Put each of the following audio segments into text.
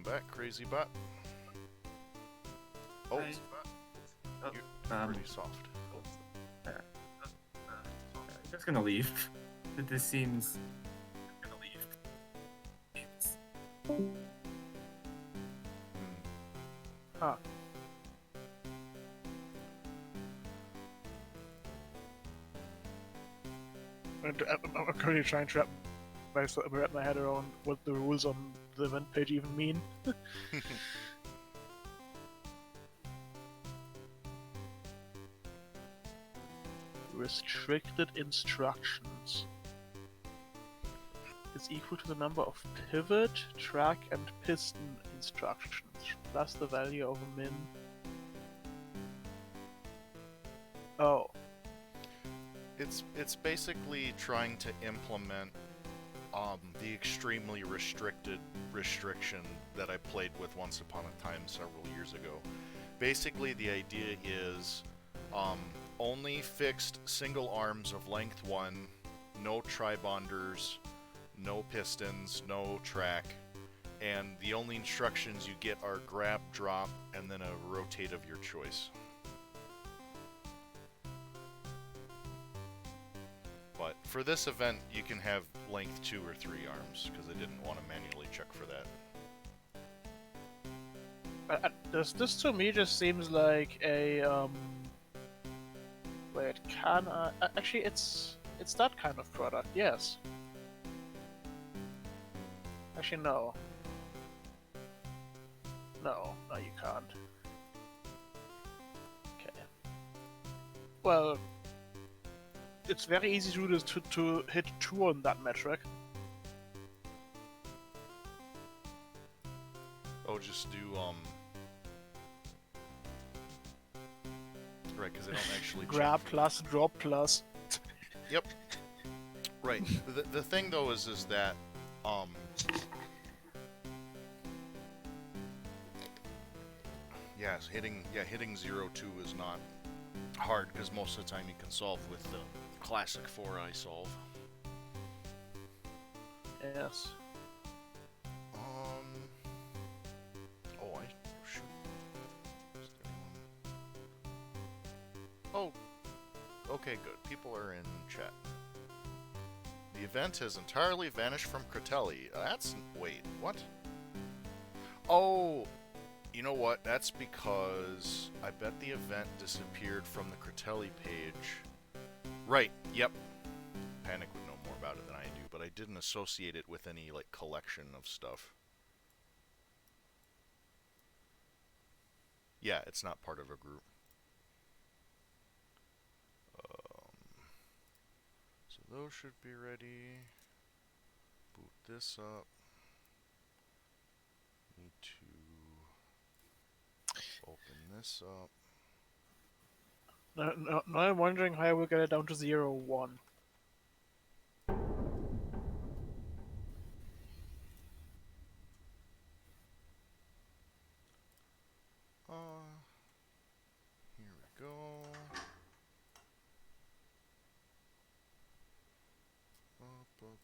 back, Crazy Bot. Oh, Hi. Oh, you're pretty soft. uh, just gonna leave. This seems gonna leave. It's- Huh. I'm currently trying to wrap my head around what the rules on the event page even mean. Restricted instructions is equal to the number of pivot, track, and piston instructions, plus the value of a min. Oh. It's basically trying to implement the extremely restricted restriction that I played with once upon a time several years ago. Basically, the idea is only fixed single arms of length 1, no tri-bonders, no pistons, no track, and the only instructions you get are grab, drop, and then a rotate of your choice. But for this event, you can have length 2 or 3 arms, because I didn't want to manually check for that. This to me just seems like a wait, actually it's that kind of product, yes. Actually no. No, you can't. Okay. Well, it's very easy to do this to hit 2 on that metric. Oh, just do, right, because they don't actually Grab check. plus, drop plus. Yep. Right. The thing, though, is that, yes, hitting 0-2 is not hard, because most of the time you can solve with the classic 4-eye solve. Yes. Oh, shoot. Is there anyone? Oh, okay, good. People are in chat. The event has entirely vanished from Critelli. Wait, what? Oh, you know what? That's because I bet the event disappeared from the Critelli page. Right, yep. Panic would know more about it than I do, but I didn't associate it with any, like, collection of stuff. Yeah, it's not part of a group. So those should be ready. Boot this up. Need to open this up. Now I'm wondering how I will get it down to 0-1. Here we go. Up, up,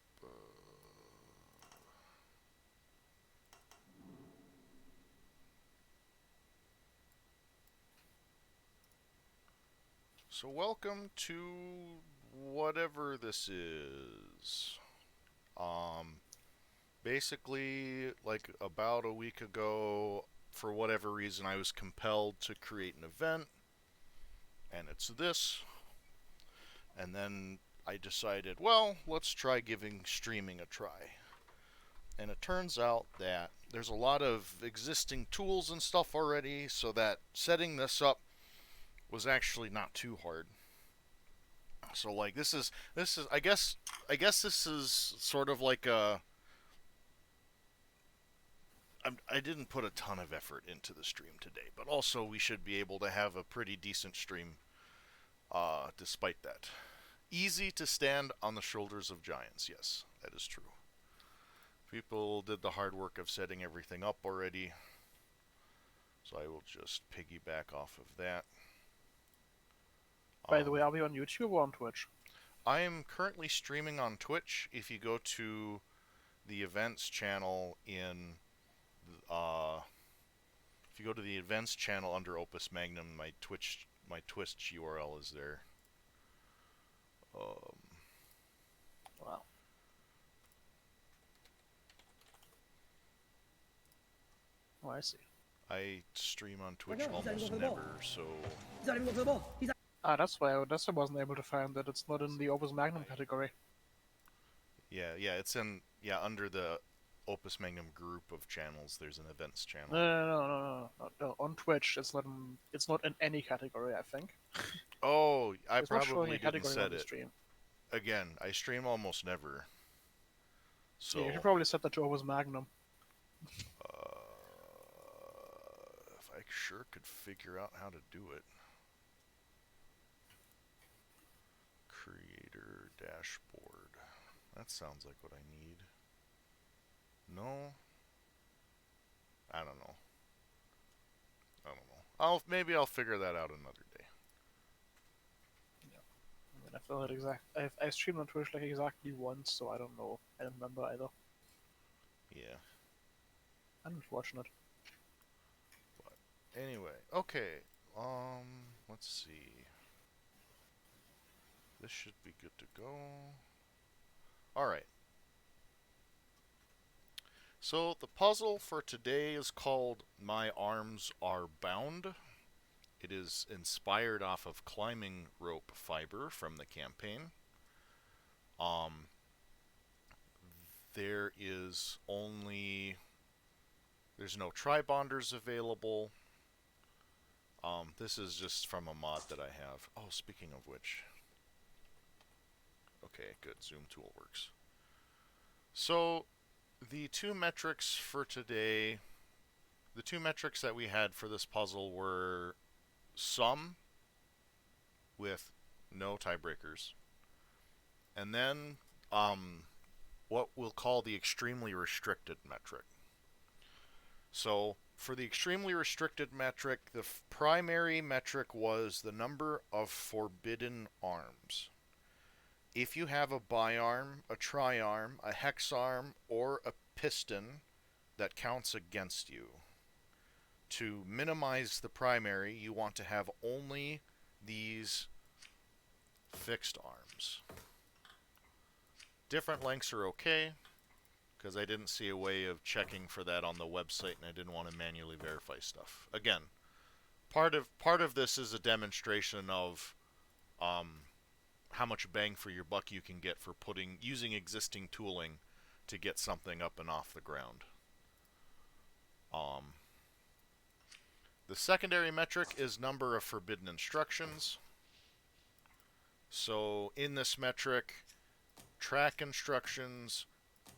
So welcome to whatever this is. Basically, like about a week ago, for whatever reason, I was compelled to create an event, and it's this. And then I decided, well, let's try giving streaming a try. And it turns out that there's a lot of existing tools and stuff already, so that setting this up was actually not too hard. So like this is I guess this is sort of like I didn't put a ton of effort into the stream today, but also we should be able to have a pretty decent stream despite that. Easy to stand on the shoulders of giants. Yes, that is true. People did the hard work of setting everything up already, so I will just piggyback off of that. By the way, are we on YouTube or on Twitch? I am currently streaming on Twitch. If you go to the events channel in if you go to the events channel under Opus Magnum, my Twitch URL is there. Um, Wow. Oh, I see. I stream on Twitch no, he's not almost even going for the ball. never, so He's not even going for the ball. He's not. Ah, that's why I wasn't able to find that. It's not in the Opus Magnum category. yeah, it's in under the Opus Magnum group of channels. There's an events channel. No. On Twitch, it's not in any category. I think Oh, I it's not showing probably a didn't category set on the it. stream. Again, I stream almost never. So Yeah, you should probably set that to Opus Magnum. if I sure could figure out how to do it. Creator dashboard. That sounds like what I need. No? I don't know. Maybe I'll figure that out another day. I mean, I feel it I streamed on Twitch like exactly once, so I don't know. I don't remember either. Yeah. I'm unfortunate. But anyway, okay. Let's see. This should be good to go. All right. So the puzzle for today is called My Arms Are Bound. It is inspired off of climbing rope fiber from the campaign. There is only there's no tri-bonders available. This is just from a mod that I have. Oh, speaking of which. Okay, good. Zoom tool works. So, the two metrics for today, the two metrics that we had for this puzzle were sum with no tiebreakers, and then what we'll call the extremely restricted metric. So for the extremely restricted metric, the primary metric was the number of forbidden arms. If you have a biarm, a triarm, a hexarm, or a piston that counts against you, to minimize the primary, you want to have only these fixed arms. Different lengths are okay, because I didn't see a way of checking for that on the website, and I didn't want to manually verify stuff. Again, part of this is a demonstration of how much bang for your buck you can get for using existing tooling to get something up and off the ground. The secondary metric is number of forbidden instructions. So in this metric, track instructions,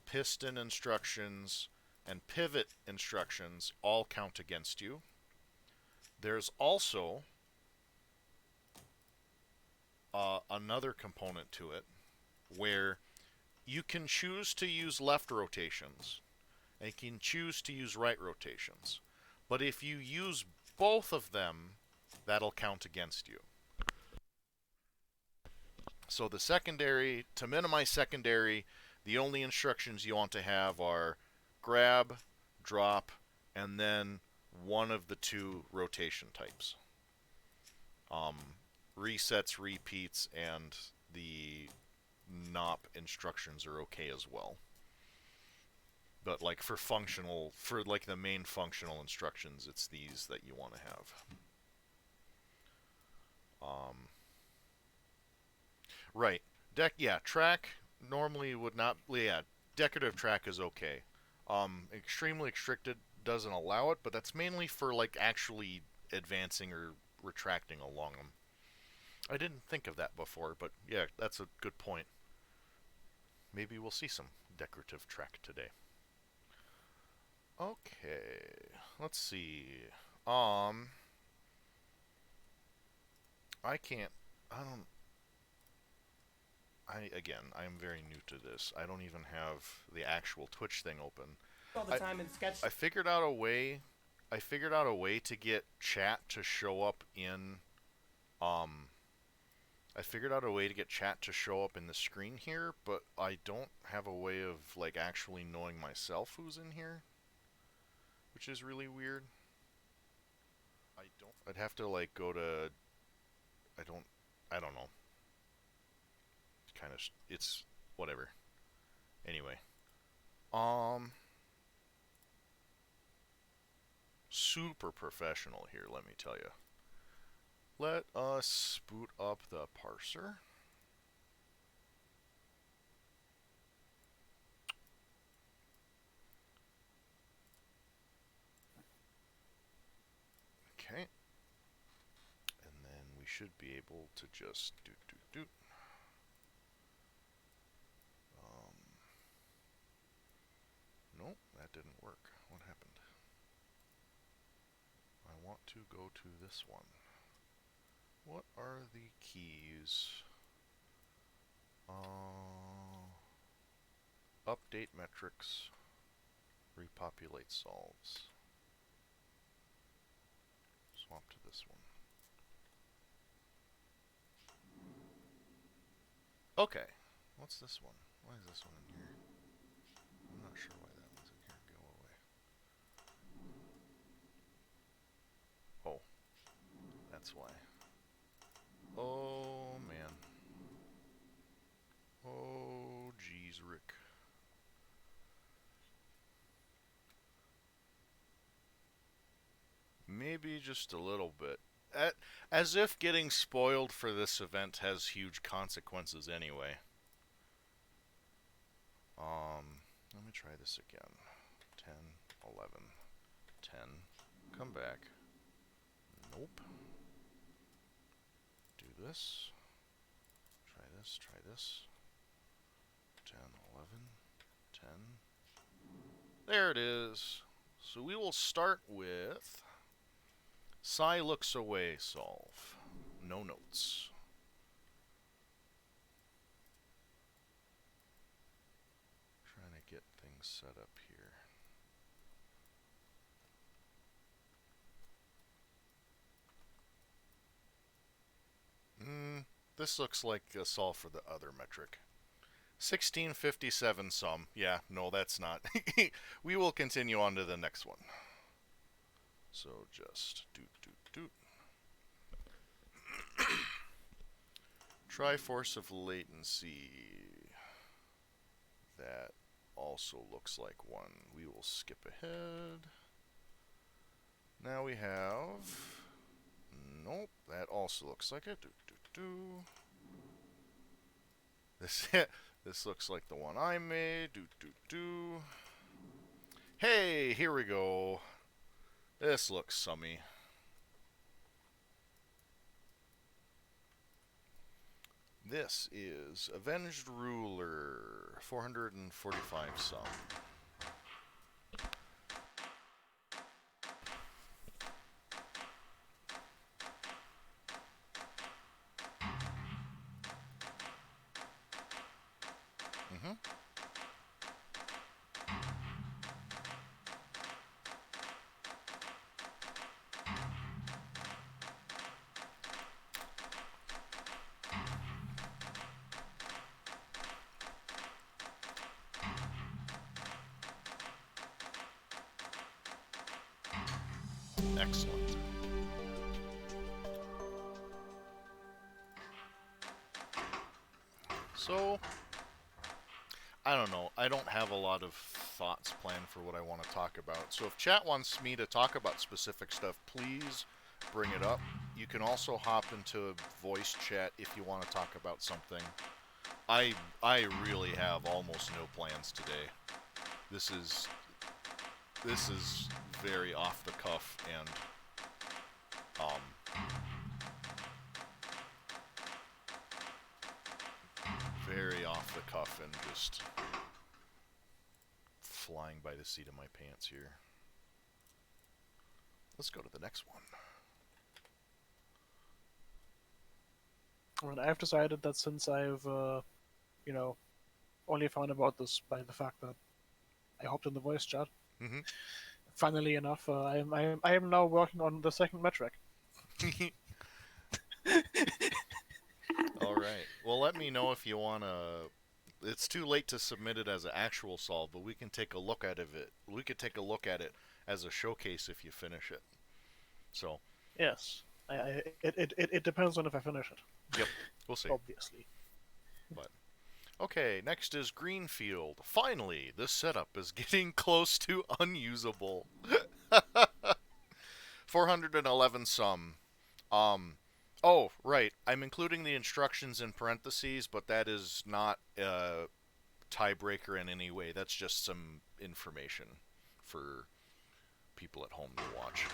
piston instructions, and pivot instructions all count against you. There's also another component to it where you can choose to use left rotations and you can choose to use right rotations. But if you use both of them, that'll count against you. So the secondary, to minimize secondary, the only instructions you want to have are grab, drop, and then one of the two rotation types. Resets, repeats, and the NOP instructions are okay as well. But like for like the main functional instructions, it's these that you want to have. Right. Track normally would not. Yeah, decorative track is okay. Extremely restricted doesn't allow it, but that's mainly for like actually advancing or retracting along them. I didn't think of that before, but yeah, that's a good point. Maybe we'll see some decorative track today. Okay, let's see. I can't. I don't. I'm very new to this. I don't even have the actual Twitch thing open. All the time in sketch. I figured out a way. I figured out a way to get chat to show up in. I figured out a way to get chat to show up in the screen here, but I don't have a way of like actually knowing myself who's in here. which is really weird. I'd have to like go to I don't I don't know. Kind of it's whatever. Anyway, um super professional here, let me tell you. Let us boot up the parser. Okay. And then we should be able to just do. Nope, that didn't work. What happened? I want to go to this one. What are the keys? Update metrics. Repopulate solves. Swap to this one. Okay. What's this one? Why is this one in here? I'm not sure why that one's in here. Go away. Oh. That's why. Oh, man. Oh, geez, Rick. Maybe just a little bit. As if getting spoiled for this event has huge consequences anyway. Let me try this again. 10, 11, 10. Come back. Nope. Do this. Try this, try this. 10, 11, 10. There it is. So we will start with Psy looks away solve. No notes. Trying to get things set up here. This looks like a solve for the other metric. 1657 sum. Yeah, no, that's not. We will continue on to the next one. So just doot. Triforce of latency. That also looks like one. We will skip ahead. Now we have... Nope, that also looks like it. This looks like the one I made. Hey, here we go. This looks summy. This is Avenged Ruler, 445 sum. Excellent. So, I don't know. I don't have a lot of thoughts planned for what I want to talk about. So if chat wants me to talk about specific stuff, please bring it up. You can also hop into voice chat if you want to talk about something. I really have almost no plans today. This is very off the cuff and very off the cuff and just flying by the seat of my pants here. Let's go to the next one. And I've decided that since I've, only found about this by the fact that I hopped in the voice chat. Mm-hmm. Funnily enough, I am now working on the second metric. All right. Well, let me know if you want to it's too late to submit it as an actual solve, but we can take a look at it. We could take a look at it as a showcase if you finish it. So, Yes. It depends on if I finish it. yep, we'll see. Obviously. But okay, next is Greenfield. Finally, this setup is getting close to unusable. 411 sum. Oh, right. I'm including the instructions in parentheses, but that is not a tiebreaker in any way. That's just some information for people at home to watch.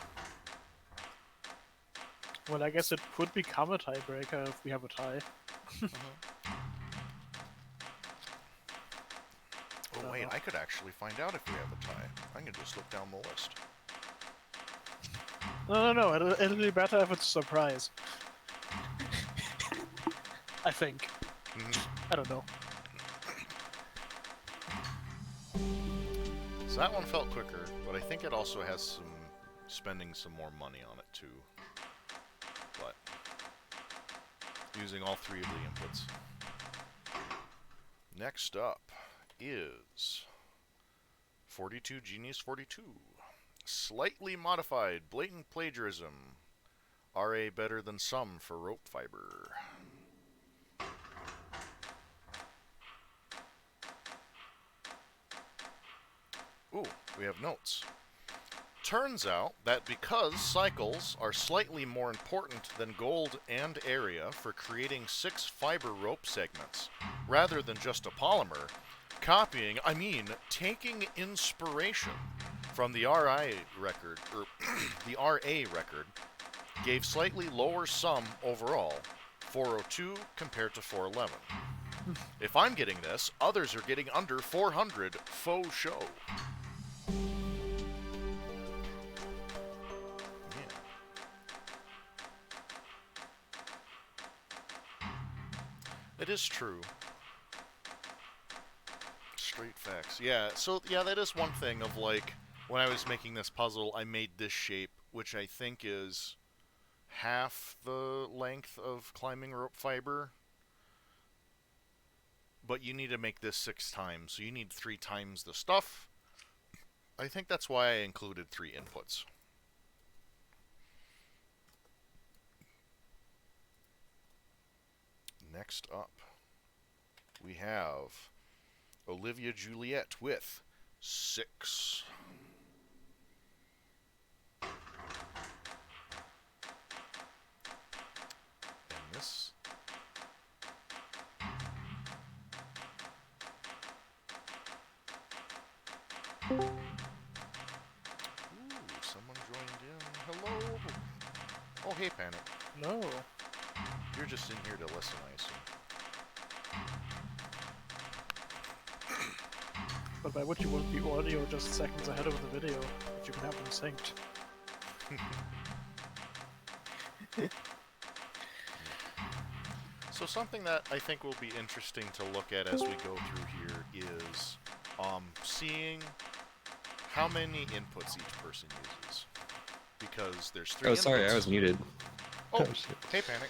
Well, I guess it could become a tiebreaker if we have a tie. Oh, wait, I could actually find out if we have a tie. I can just look down the list. No. It'll be better if it's a surprise. I think. I don't know. So that one felt quicker, but I think it also has some spending some more money on it too. But using all three of the inputs. Next up is 42 Genius 42. Slightly modified blatant plagiarism. RA better than some for rope fiber. Ooh, we have notes. Turns out that because cycles are slightly more important than gold and area for creating 6 fiber rope segments, rather than just a polymer, taking inspiration from the RA record, gave slightly lower sum overall, 402 compared to 411. If I'm getting this, others are getting under 400 faux show. It is true. Straight facts. Yeah, so, yeah, that is one thing of, like, when I was making this puzzle, I made this shape, which I think is half the length of climbing rope fiber. But you need to make this 6 times, so you need 3 times the stuff. I think that's why I included 3 inputs. Next up, we have Olivia Juliet with 6. And this... Ooh, someone joined in. Hello! Oh, hey, Panic. No. You're just in here to listen, I assume. But by which you want the audio just seconds ahead of the video, but you can have them synced. So something that I think will be interesting to look at as we go through here is seeing how many inputs each person uses. Because there's 3 Oh, inputs. sorry, I was muted. Oh, shit. hey, Panic.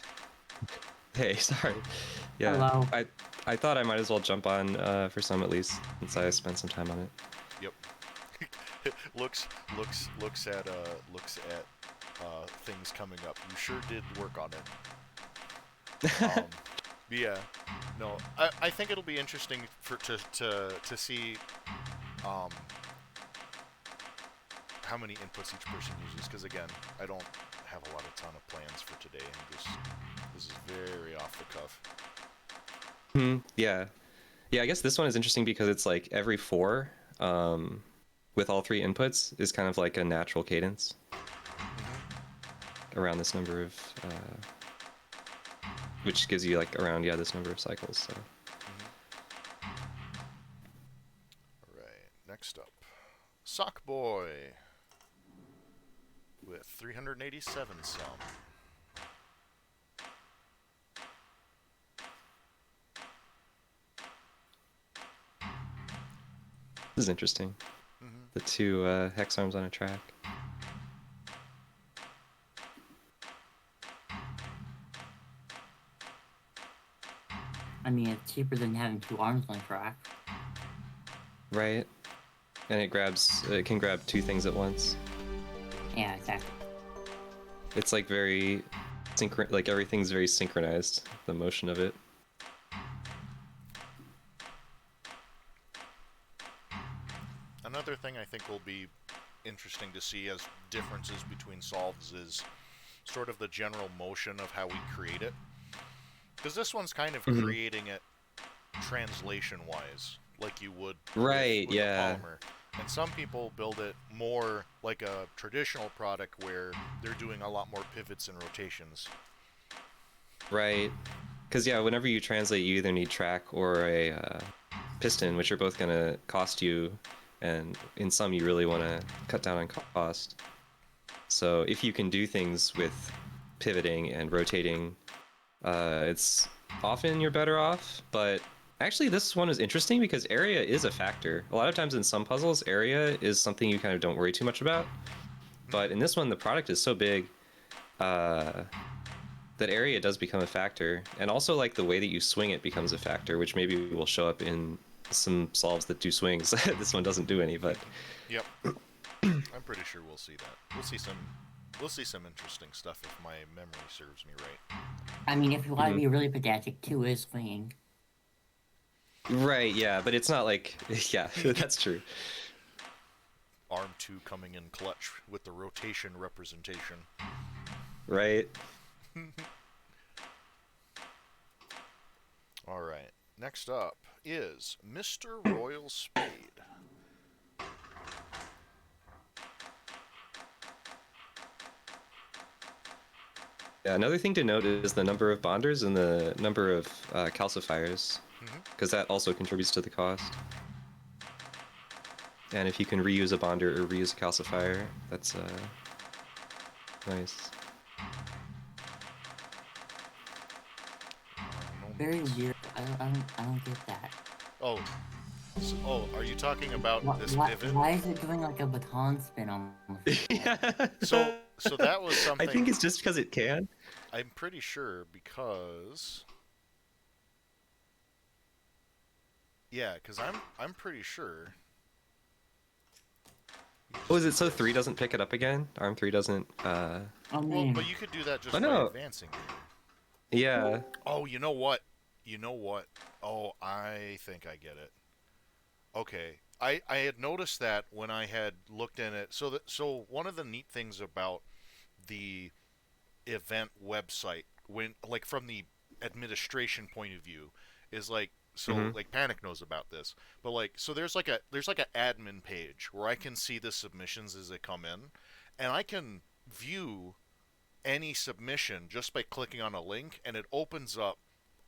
Hey, sorry. Yeah, Hello. I thought I might as well jump on for some at least, since I spent some time on it. Yep. looks at things coming up. You sure did work on it. Yeah. No, I think it'll be interesting to see how many inputs each person uses, because again, I don't have a ton of plans for today, and this is very off the cuff. Yeah. Yeah, I guess this one is interesting because it's like every 4, with all 3 inputs, is kind of like a natural cadence around this number of, which gives you like around, this number of cycles, so. Alright, next up, Sock Boy with 387 some. This is interesting. The 2 hex arms on a track. I mean, it's cheaper than having 2 arms on track. Right. And it can grab 2 things at once. Yeah, exactly. It's like very like everything's very synchronized, the motion of it. Another thing I think will be interesting to see as differences between solves is sort of the general motion of how we create it. Because this one's kind of Mhm. creating it translation-wise, like you would Right, with yeah. a polymer. And some people build it more like a traditional product where they're doing a lot more pivots and rotations. Right. Because, yeah, whenever you translate, you either need track or a piston, which are both going to cost you, and in some you really want to cut down on cost. So if you can do things with pivoting and rotating, it's often you're better off. But actually, this one is interesting because area is a factor. A lot of times in some puzzles, area is something you kind of don't worry too much about. But in this one, the product is so big that area does become a factor. And also, like, the way that you swing it becomes a factor, which maybe will show up in some solves that do swings. This one doesn't do any, but... Yep. I'm pretty sure we'll see that. We'll see some interesting stuff if my memory serves me right. I mean, if you want to be really pedantic, 2 is swinging. Right, yeah, but it's not like... Yeah, that's true. Arm 2 coming in clutch with the rotation representation. Right. Alright, next up is Mr. Royal Spade. Yeah, another thing to note is the number of bonders and the number of calcifiers, because that also contributes to the cost. And if you can reuse a bonder or reuse a calcifier, that's nice. Very weird. I don't get that. Oh, are you talking about this pivot? Why is it doing like a baton spin on the floor? So that was something. I think it's just because it can. I'm pretty sure because. Yeah, because I'm pretty sure. Oh, is it so 3 doesn't pick it up again? Arm 3 doesn't. I Well, mean, but you could do that just Oh, by no. advancing. Yeah. Oh, you know what? Oh, I think I get it. Okay. I had noticed that when I had looked in it. So one of the neat things about the event website, when like from the administration point of view, is like like Panic knows about this, but like so there's like an admin page where I can see the submissions as they come in, and I can view any submission just by clicking on a link, and it opens up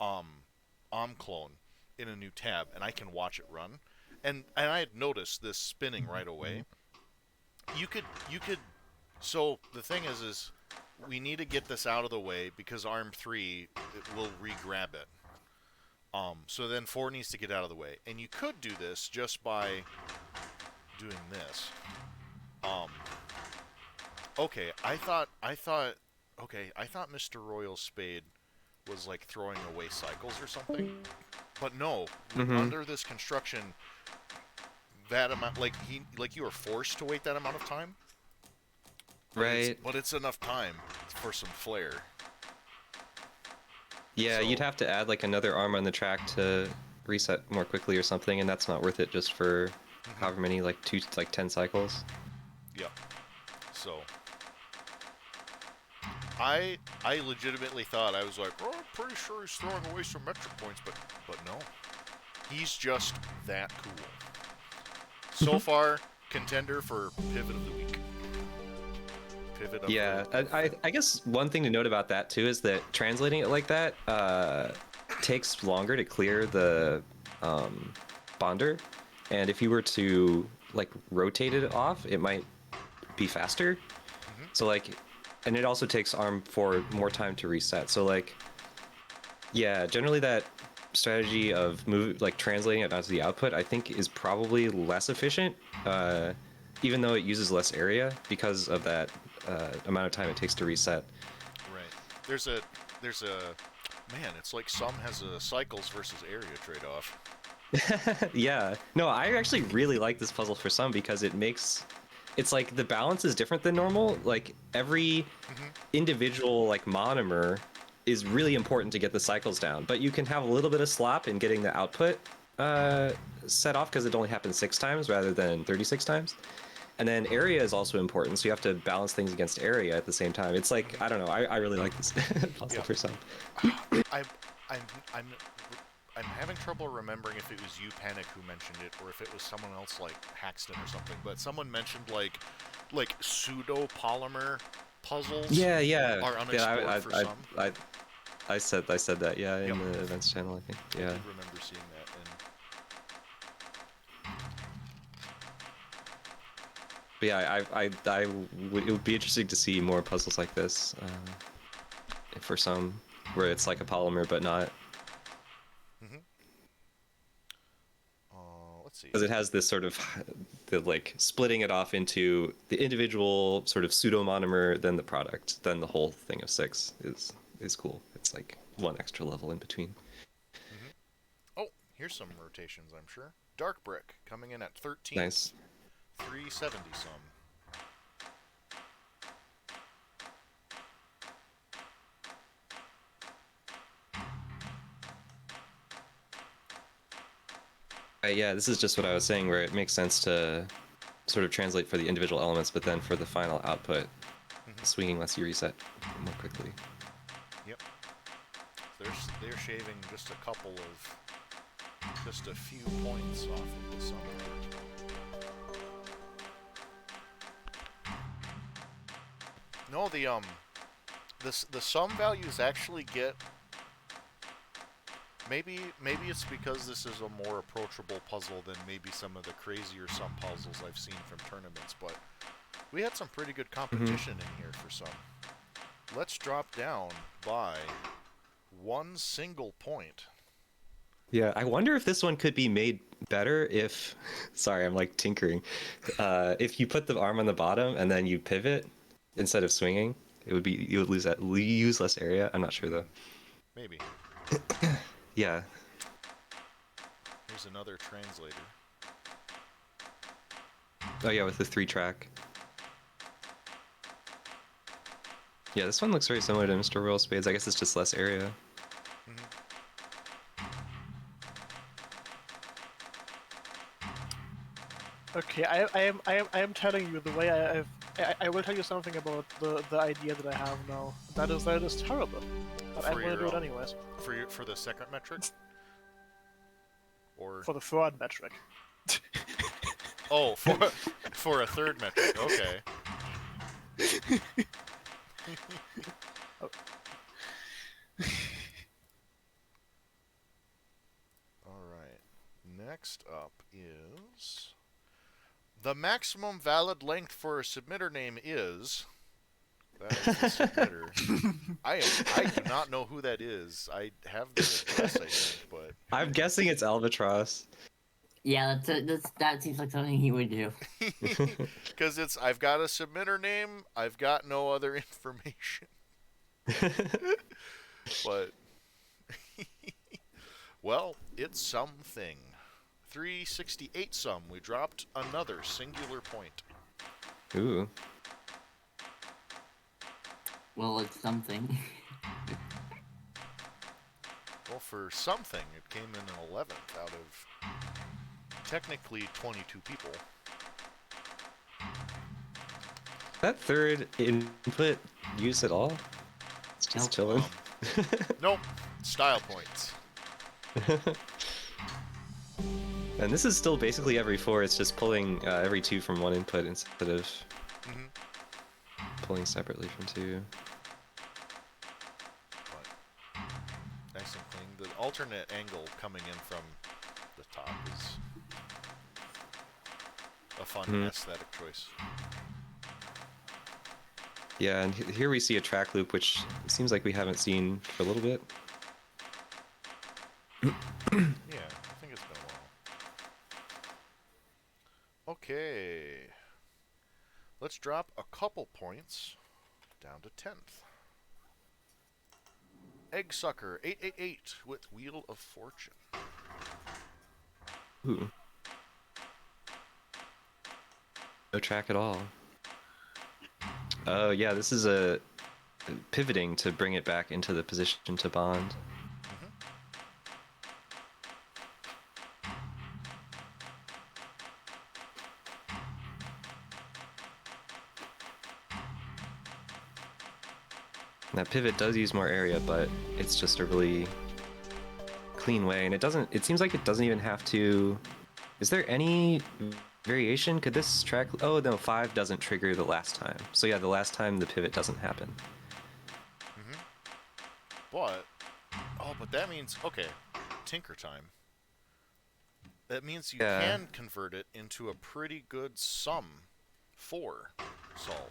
OmClone in a new tab, and I can watch it run. And I had noticed this spinning right away. You could. So the thing is we need to get this out of the way because Arm 3 will re-grab it. So then 4 needs to get out of the way, and you could do this just by doing this. Okay, I thought Mr. Royal Spade was like throwing away cycles or something, but no. Under this construction, that amount, like you are forced to wait that amount of time. Right. But it's enough time for some flair. Yeah, So- you'd have to add like another arm on the track to reset more quickly or something, and that's not worth it just for however many, like 10 cycles. Yep. So I legitimately thought, I was like, oh, I'm pretty sure he's throwing away some metric points, but no. He's just that cool. So far, contender for Pivot of the Week. Pivot of Yeah, the I guess one thing to note about that too is that translating it like that takes longer to clear the bonder, and if you were to like rotate it off, it might be faster. So like, and it also takes Arm 4 more time to reset. So like, yeah, generally that strategy of translating it onto the output, I think is probably less efficient, even though it uses less area because of that amount of time it takes to reset. Right. There's a Man, it's like some has a cycles versus area trade-off. Yeah. No, I actually really like this puzzle for some because it's like the balance is different than normal. Like every individual like monomer is really important to get the cycles down, but you can have a little bit of slop in getting the output set off because it only happens 6 times rather than 36 times. And then area is also important, so you have to balance things against area at the same time. It's like, I don't know, I really like this puzzle Yeah. for some. I'm, I'm, I'm, I'm having trouble remembering if it was you, Panic, who mentioned it, or if it was someone else like Haxton or something. But someone mentioned like pseudo polymer puzzles Yeah, yeah, are yeah. unexplored for some. I said that, yeah, in Yep. the events channel, I think. I Yeah. did remember seeing that, and But yeah, it would be interesting to see more puzzles like this for some, where it's like a polymer but not, let's see. because it has this sort of the like splitting it off into the individual sort of pseudo monomer, then the product, then the whole thing of 6 is cool. It's like one extra level in between. Oh, here's some rotations, I'm sure. Dark Brick coming in at 13th, Nice. 370 some. Yeah, this is just what I was saying, where it makes sense to sort of translate for the individual elements, but then for the final output, swinging lets you reset more quickly. Yep. They're shaving just a few points off of the sum. No, the sum values actually get. Maybe it's because this is a more approachable puzzle than maybe some of the crazier sum puzzles I've seen from tournaments, but we had some pretty good competition in here for some. Let's drop down by 1 single point. Yeah, I wonder if this one could be made better if, sorry, I'm like tinkering. If you put the arm on the bottom and then you pivot instead of swinging, you would use less area. I'm not sure though. Maybe. Yeah. Here's another translator. Oh yeah, with the 3-track. Yeah, this one looks very similar to Mr. Royal Spades. I guess it's just less area. Okay, I am telling you the way I will tell you something about the idea that I have now. That is terrible, but I'm gonna do it anyways. For the second metric? Or For the third metric. oh, for a third metric. Okay. All right. Next up is the maximum valid length for a submitter name is. That is the submitter. I do not know who that is. I have the address, I think, but I'm guessing it's Albatross. Yeah, that seems like something he would do. because I've got a submitter name. I've got no other information. But well, it's something. 368 some. We dropped another singular point. Ooh. Well, it's something. Well, for something, it came in an 11th out of technically 22 people. That third input use at all? It's just Nope. chilling. Nope. Style points. And this is still basically every 4. It's just pulling every 2 from one input instead of pulling separately from 2. But nice and clean. The alternate angle coming in from the top is a fun aesthetic choice. Yeah, and here we see a track loop, which seems like we haven't seen for a little bit. Yeah, I think it's been a while. Okay. Let's drop a couple points down to 10th. Egg Sucker 888 with Wheel of Fortune. Ooh. No track at all. Oh yeah, this is a pivoting to bring it back into the position to bond. And that pivot does use more area, but it's just a really clean way, and it seems like it doesn't even have to. Is there any variation? Could this track? Oh no, 5 doesn't trigger the last time. So yeah, the last time the pivot doesn't happen. But, but that means, okay, Tinker Time. That means you Yeah. can convert it into a pretty good sum 4 solve.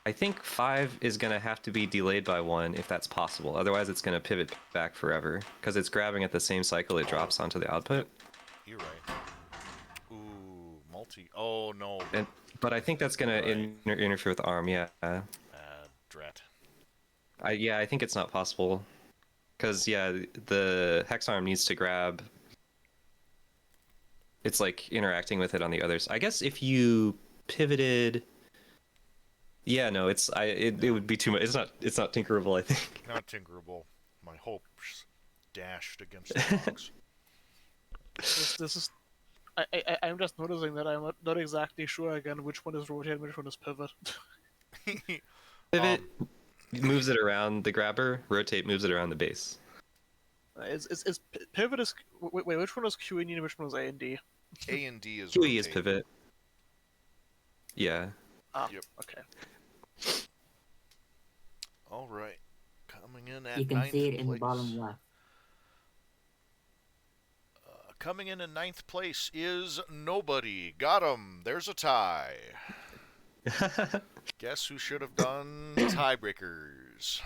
I think 5 is gonna have to be delayed by 1 if that's possible. Otherwise, it's gonna pivot back forever because it's grabbing at the same cycle it drops onto the output. You're right. Ooh, multi. Oh no. But I think that's gonna Right. interfere with ARM. Yeah. Drat. I think it's not possible. Because, yeah, the hex arm needs to grab. It's like interacting with it on the other side. I guess if you pivoted. Yeah, no, it would be too much. It's not tinkerable, I think. Not tinkerable. My hopes dashed against the rocks. This is. I'm just noticing that I'm not exactly sure again which one is rotate and which one is pivot. Pivot moves it around the grabber. Rotate moves it around the base. Is pivot is wait, which one is Q and D and which one is A and D? A and D is QE rotate. is pivot. Yeah. Ah, Yep. okay. All right. Coming in at You can ninth see it in the place. bottom left. Coming in ninth place is nobody. Got him. There's a tie. Guess who should have done tiebreakers?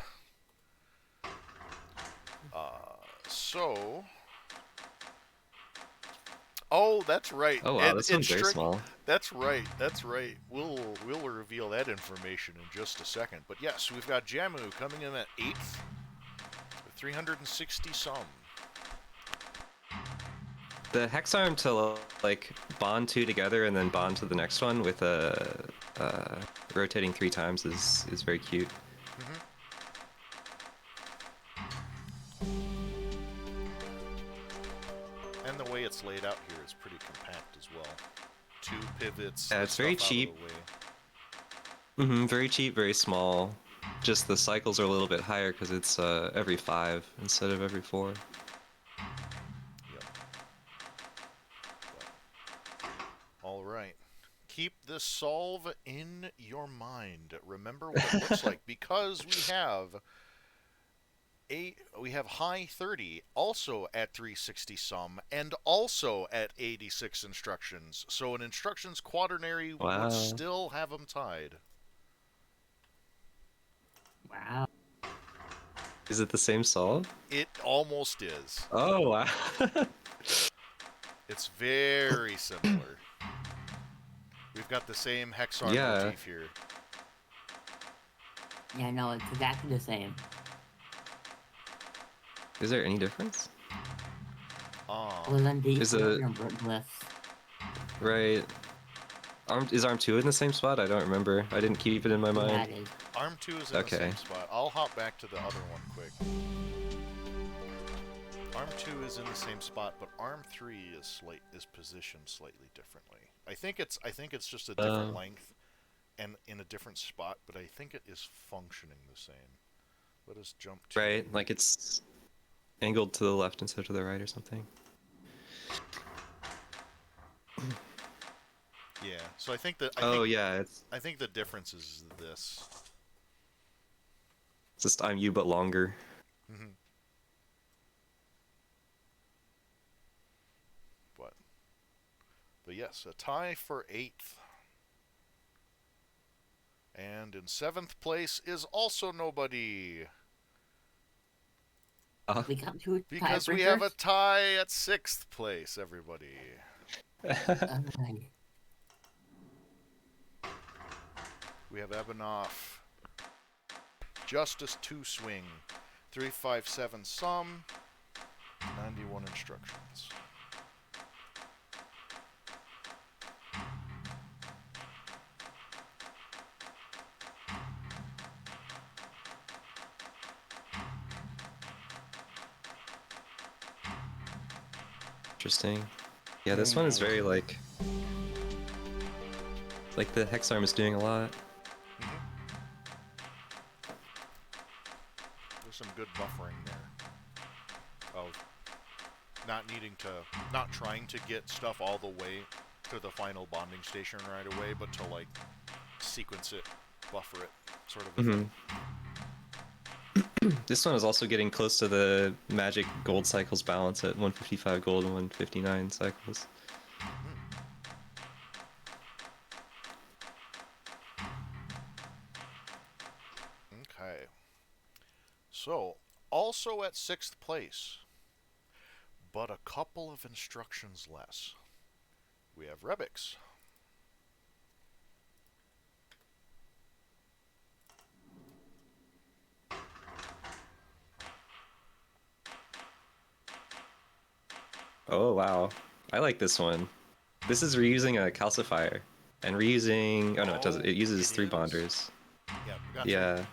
So. Oh, that's right. Oh wow, And this one's it's very strict- small. That's right. That's right. We'll reveal that information in just a second. But yes, we've got Jamu coming in at 8th with 360 some. The hex arm to like bond 2 together and then bond to the next one with a rotating 3 times is very cute. And the way it's laid out here is pretty compact as well. 2 pivots. Yeah, it's very stuff out of cheap. the way. Very cheap, very small. Just the cycles are a little bit higher because it's every 5 instead of every 4. Yep. All right. Keep this solve in your mind. Remember what it looks like because we have high 30 also at 360 sum and also at 86 instructions. So an instructions quaternary Wow. would still have them tied. Wow. Is it the same solve? It almost is. Oh wow. It's very similar. We've got the same hexarm Yeah. motif here. Yeah, no, it's exactly the same. Is there any difference? Other than the Is it- glyphs. Right. Is arm 2 in the same spot? I don't remember. I didn't keep it in my That mind. is. Arm 2 is in Okay. the same spot. I'll hop back to the other one quick. Arm 2 is in the same spot, but Arm 3 is positioned slightly differently. I think it's just a different length and in a different spot, but I think it is functioning the same. Let us jump to Right, like it's angled to the left instead of to the right or something. Yeah. So I think that Yeah, I think the difference is this. it's just I'm you but longer. Mhm. But yes, a tie for 8th. And in 7th place is also nobody. We got 2 Because we have a tie at 6th place, everybody. We have Ebanoff Justice 2 swing. 357 sum. 91 instructions. Interesting. Yeah, this Very one is nice. very like the hex arm is doing a lot. There's some good buffering there. Of not trying to get stuff all the way to the final bonding station right away, but to like sequence it, buffer it, sort of a thing. This one is also getting close to the magic gold cycles balance at 155 gold and 159 cycles. Okay. So, also at 6th place, but a couple of instructions less, we have Rebix. Oh wow, I like this one. This is reusing a calcifier and reusing. Oh no, it doesn't. It uses it 3 is. bonders. Yeah, we got Yeah.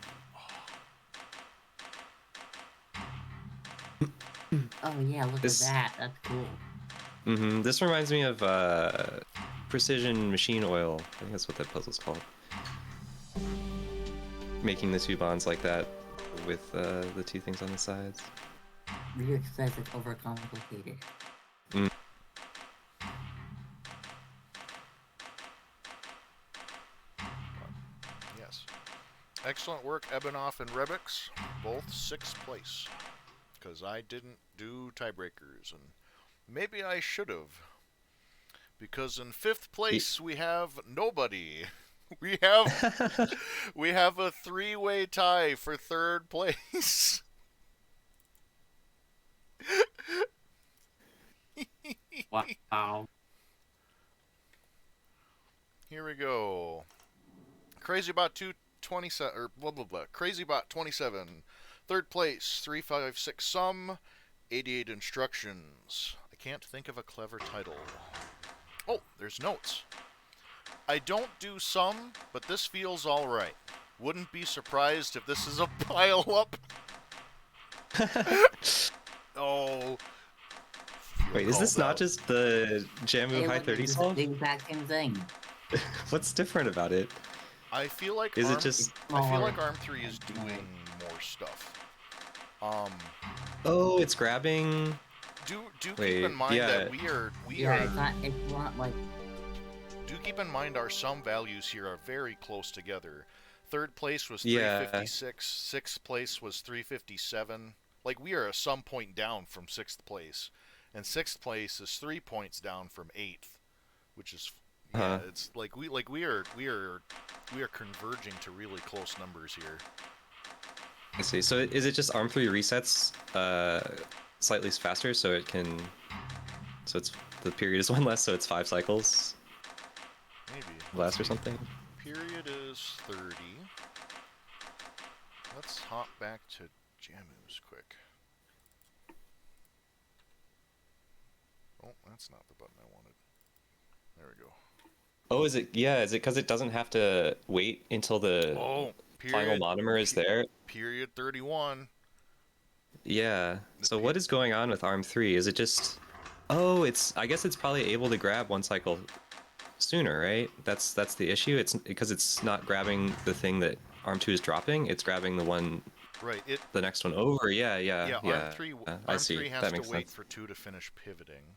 Oh yeah, look This- at that. That's cool. This reminds me of precision machine oil. I think that's what that puzzle's called. Making the 2 bonds like that with the 2 things on the sides. Ryuk says it's overcomplicated. Yes. Excellent work, Ebenoff and Rebix, both 6th place. Because I didn't do tiebreakers, and maybe I should have. Because in 5th place we have nobody. We have we have a 3-way tie for 3rd place. Wow. Here we go. CrazyBot 227 or blah blah blah. CrazyBot 27. 3rd place, 356 sum, 88 instructions. I can't think of a clever title. Oh, there's notes. I don't do sum, but this feels alright. Wouldn't be surprised if this is a pile up. Oh. Wait, is this Called not out. just the Jamu Hey, High look, 30 it's solve? the exact same thing. What's different about it? I feel like Is Arm, it just... I feel like Smaller. Arm 3 is doing more stuff. Oh, it's grabbing... Do keep Wait, in mind yeah. that we Yeah, are it's not like do keep in mind our sum values here are very close together. 3rd place was Yeah. 356, 6th place was 357. Like we are a sum point down from 6th place, and 6th place is 3 points down from 8th, which is yeah, it's like we are converging to really close numbers here. I see. So is it just Arm 3 resets slightly faster so it can... So it's... The period is 1 less, so it's 5 cycles Maybe less or something? period is 30. Let's hop back to Jamu's quick. Oh, that's not the button I wanted. There we go. Oh, is it... Yeah, is it because it doesn't have to wait until the Oh, final monomer is there? Period 31. Yeah. So what is going on with Arm 3? Is it just... Oh, it's... I guess it's probably able to grab 1 cycle sooner, right? That's the issue. It's because it's not grabbing the thing that Arm 2 is dropping. It's grabbing the one... Right. The next one over. Yeah. Arm 3, I Arm see. 3 has That to makes wait sense. for 2 to finish pivoting.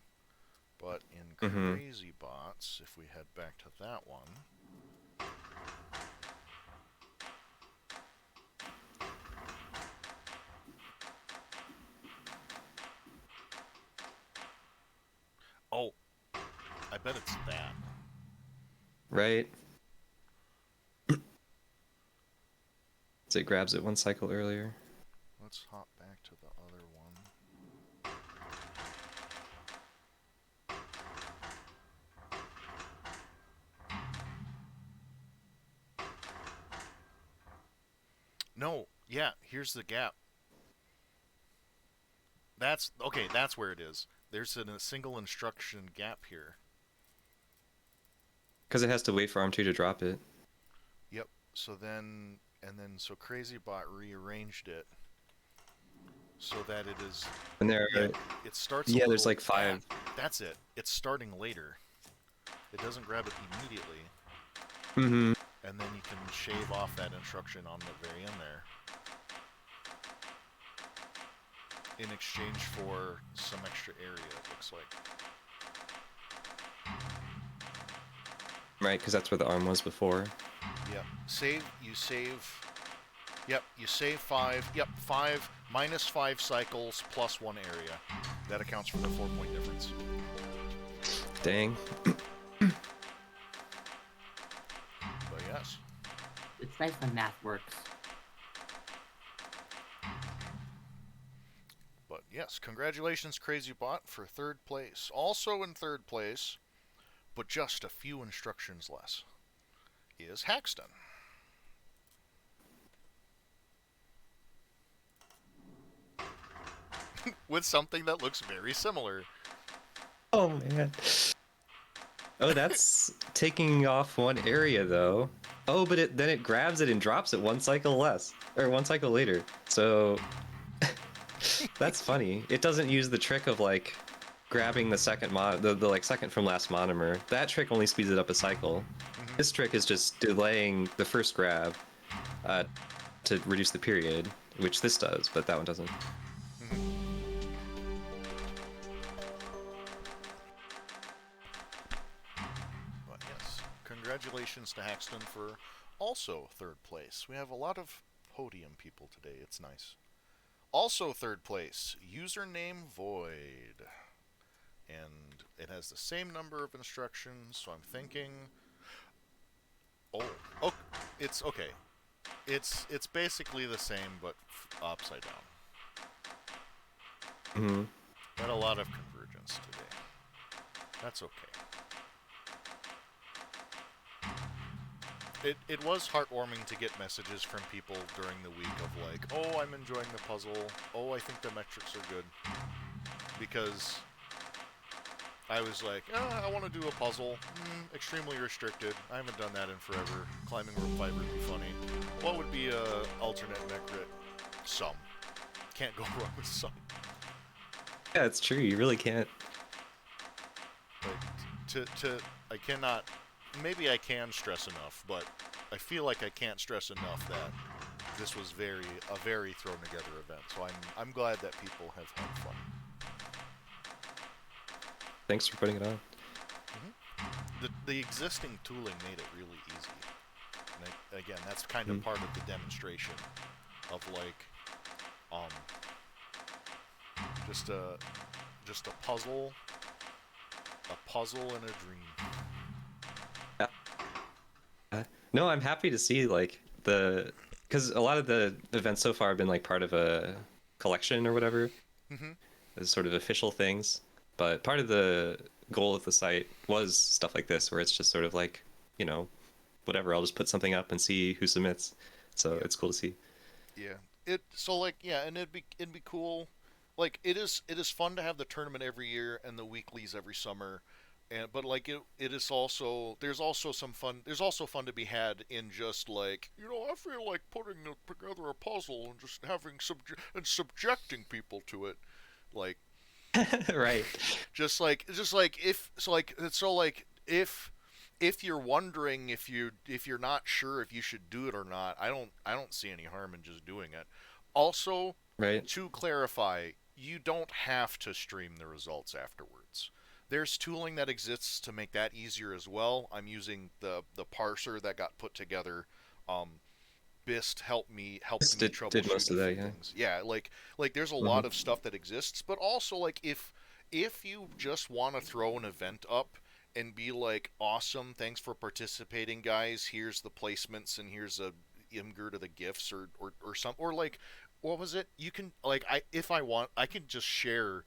But in Mhm. Crazy Bots, if we head back to that one... Oh, I bet it's that. Right. So it grabs it 1 cycle earlier. Let's hop back to the other one. No, Yeah, here's the gap. That's okay. That's where it is. There's a single instruction gap here. Because it has to wait for ARM2 to drop it. Yep. So then, so CrazyBot rearranged it so that it is. And there, Yeah, it starts. yeah, a there's little, like 5. That's it. It's starting later. It doesn't grab it immediately, Mm-hmm. and then you can shave off that instruction on the very end there. In exchange for some extra area, it looks like. Right, because that's where the ARM was before. Yep. You save. Yep, you save 5. Yep, 5 minus 5 cycles plus 1 area. That accounts for the 4-point difference. Dang. But yes. It's nice when math works. But yes, congratulations, CrazyBot, for 3rd place. Also in 3rd place, but just a few instructions less, is Haxton. With something that looks very similar. Oh man. Oh, that's taking off 1 area though. Oh, but then it grabs it and drops it 1 cycle less, or 1 cycle later. So that's funny. It doesn't use the trick of like grabbing the second the like second from last monomer. That trick only speeds it up a cycle. Mm-hmm. This trick is just delaying the first grab to reduce the period, which this does, but that one doesn't. But yes, congratulations to Haxton for also 3rd place. We have a lot of podium people today. It's nice. Also 3rd place, username Void. And it has the same number of instructions, so I'm thinking... Oh, it's okay. It's basically the same, but upside down. Mm-hmm. Got a lot of convergence today. That's okay. It was heartwarming to get messages from people during the week of like, oh, I'm enjoying the puzzle. Oh, I think the metrics are good. Because I was like, oh, I want to do a puzzle. Extremely restricted. I haven't done that in forever. Climbing rope 5 would be funny. What would be a alternate mecrit? Sum. Can't go wrong with sum. Yeah, it's true. You really can't. Like, I cannot, maybe I can stress enough, but I feel like I can't stress enough that this was a very thrown together event. So I'm glad that people have had fun. Thanks for putting it on. The existing tooling made it really easy. And again, that's kind of part of the demonstration of like, just a puzzle and a dream. No, I'm happy to see like because a lot of the events so far have been like part of a collection or whatever, as sort of official things. But part of the goal of the site was stuff like this, where it's just sort of like, you know, whatever. I'll just put something up and see who submits. So it's cool to see. Yeah. And it'd be cool. Like it is fun to have the tournament every year and the weeklies every summer. But like it is also there's also fun to be had in just like, you know, I feel like putting together a puzzle and just having subjecting people to it, like Right. just like if you're wondering if you're not sure if you should do it or not, I don't see any harm in just doing it. Also, Right. to clarify, you don't have to stream the results afterwards. There's tooling that exists to make that easier as well. I'm using the parser that got put together. Bist helped me troubleshoot did most of that, yeah. things. Yeah, like there's a lot of stuff that exists, but also like if you just want to throw an event up and be like, awesome, thanks for participating, guys. Here's the placements and here's a imgur to the gifts or some, or like, what was it? You can like if I want, I can just share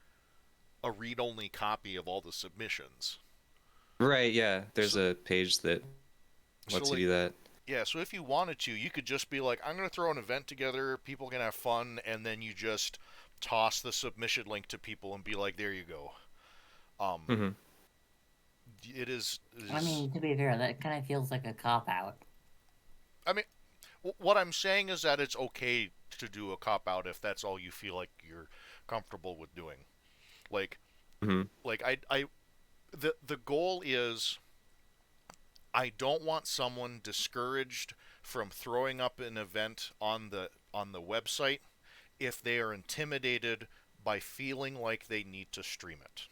a read-only copy of all the submissions. Right, yeah. There's a page that lets you do that. Yeah, so if you wanted to, you could just be like, I'm going to throw an event together, people can have fun, and then you just toss the submission link to people and be like, there you go. Um, Hmm. I mean, to be fair, that kind of feels like a cop out. I mean, what I'm saying is that it's okay to do a cop out if that's all you feel like you're comfortable with doing. Like, Hmm. the goal is I don't want someone discouraged from throwing up an event on the website if they are intimidated by feeling like they need to stream it.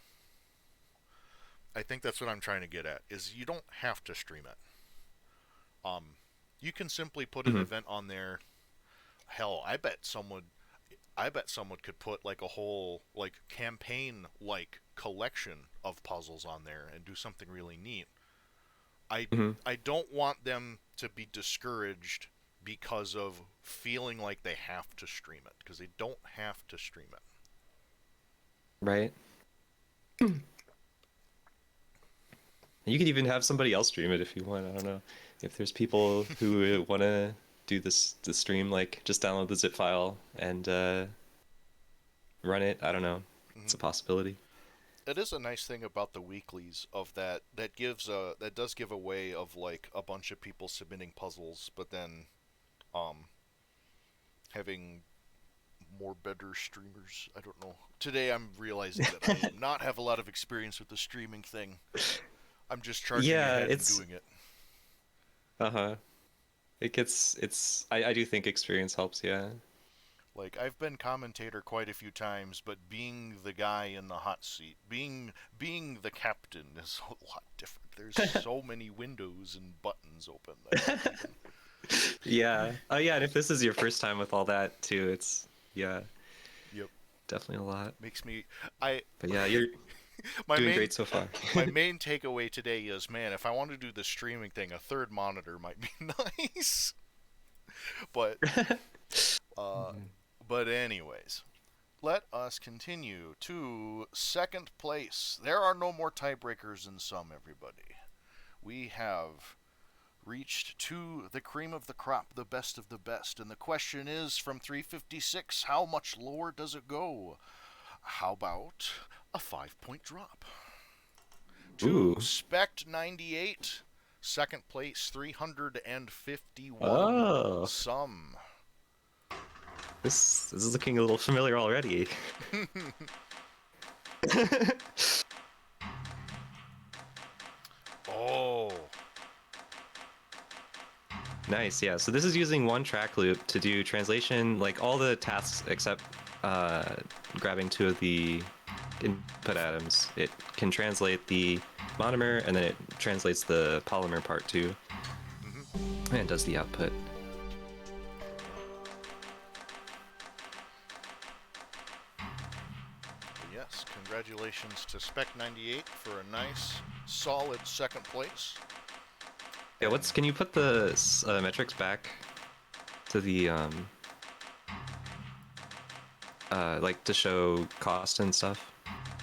I think that's what I'm trying to get at is you don't have to stream it. You can simply put an Hmm. event on there. Hell, I bet someone could put like a whole like campaign like collection of puzzles on there and do something really neat. I Hmm. I don't want them to be discouraged because of feeling like they have to stream it because they don't have to stream it. Right. You could even have somebody else stream it if you want. I don't know if there's people who want to do the stream, like just download the zip file and run it. I don't know. It's a Mhm. possibility. It is a nice thing about the weeklies of that does give a way of like a bunch of people submitting puzzles, but then um having more better streamers. I don't know. Today I'm realizing that I am not have a lot of experience with the streaming thing. I'm just charging Yeah, ahead and it's doing it. uh-huh. I do think experience helps, yeah. Like I've been commentator quite a few times, but being the guy in the hot seat, being the captain is a lot different. There's so many windows and buttons open. I can't even. Yeah. Oh yeah, and if this is your first time with all that too, it's yeah, Yep, definitely a lot. makes me. I But yeah, you're my doing main great so far. my main takeaway today is, man, if I want to do the streaming thing, a third monitor might be nice. But uh, Mhm. but anyways, let us continue to second place. There are no more tiebreakers in some, everybody. We have reached to the cream of the crop, the best of the best. And the question is from 356, how much lower does it go? How about a 5 point drop? To Ooh. Spect 98, second place, 351 Oh. some. This is looking a little familiar already. Oh, Nice, yeah. So this is using one track loop to do translation, like all the tasks except grabbing two of the input atoms. It can translate the monomer, and then it translates the polymer part too, and does the output. yes. Congratulations to Spec 98 for a nice, solid second place. Yeah, can you put the metrics back to the like to show cost and stuff?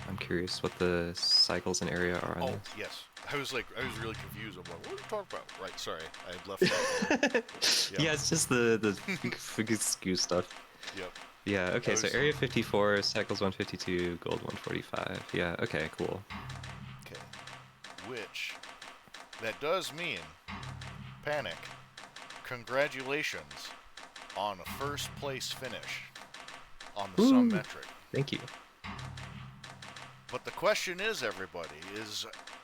I'm curious what the cycles and area are on Oh, this. yes. I was really confused. I'm like, what are you talking about? Right, sorry. I had left that there. Yeah. Yeah, it's just the skew stuff. Yep. Yeah, okay, so was- area 54, cycles 152, gold 145. Yeah, okay, cool. Okay. Which, that does mean, Panic, congratulations on a first place finish on the sum Woo. metric. Thank you. But the question is, everybody,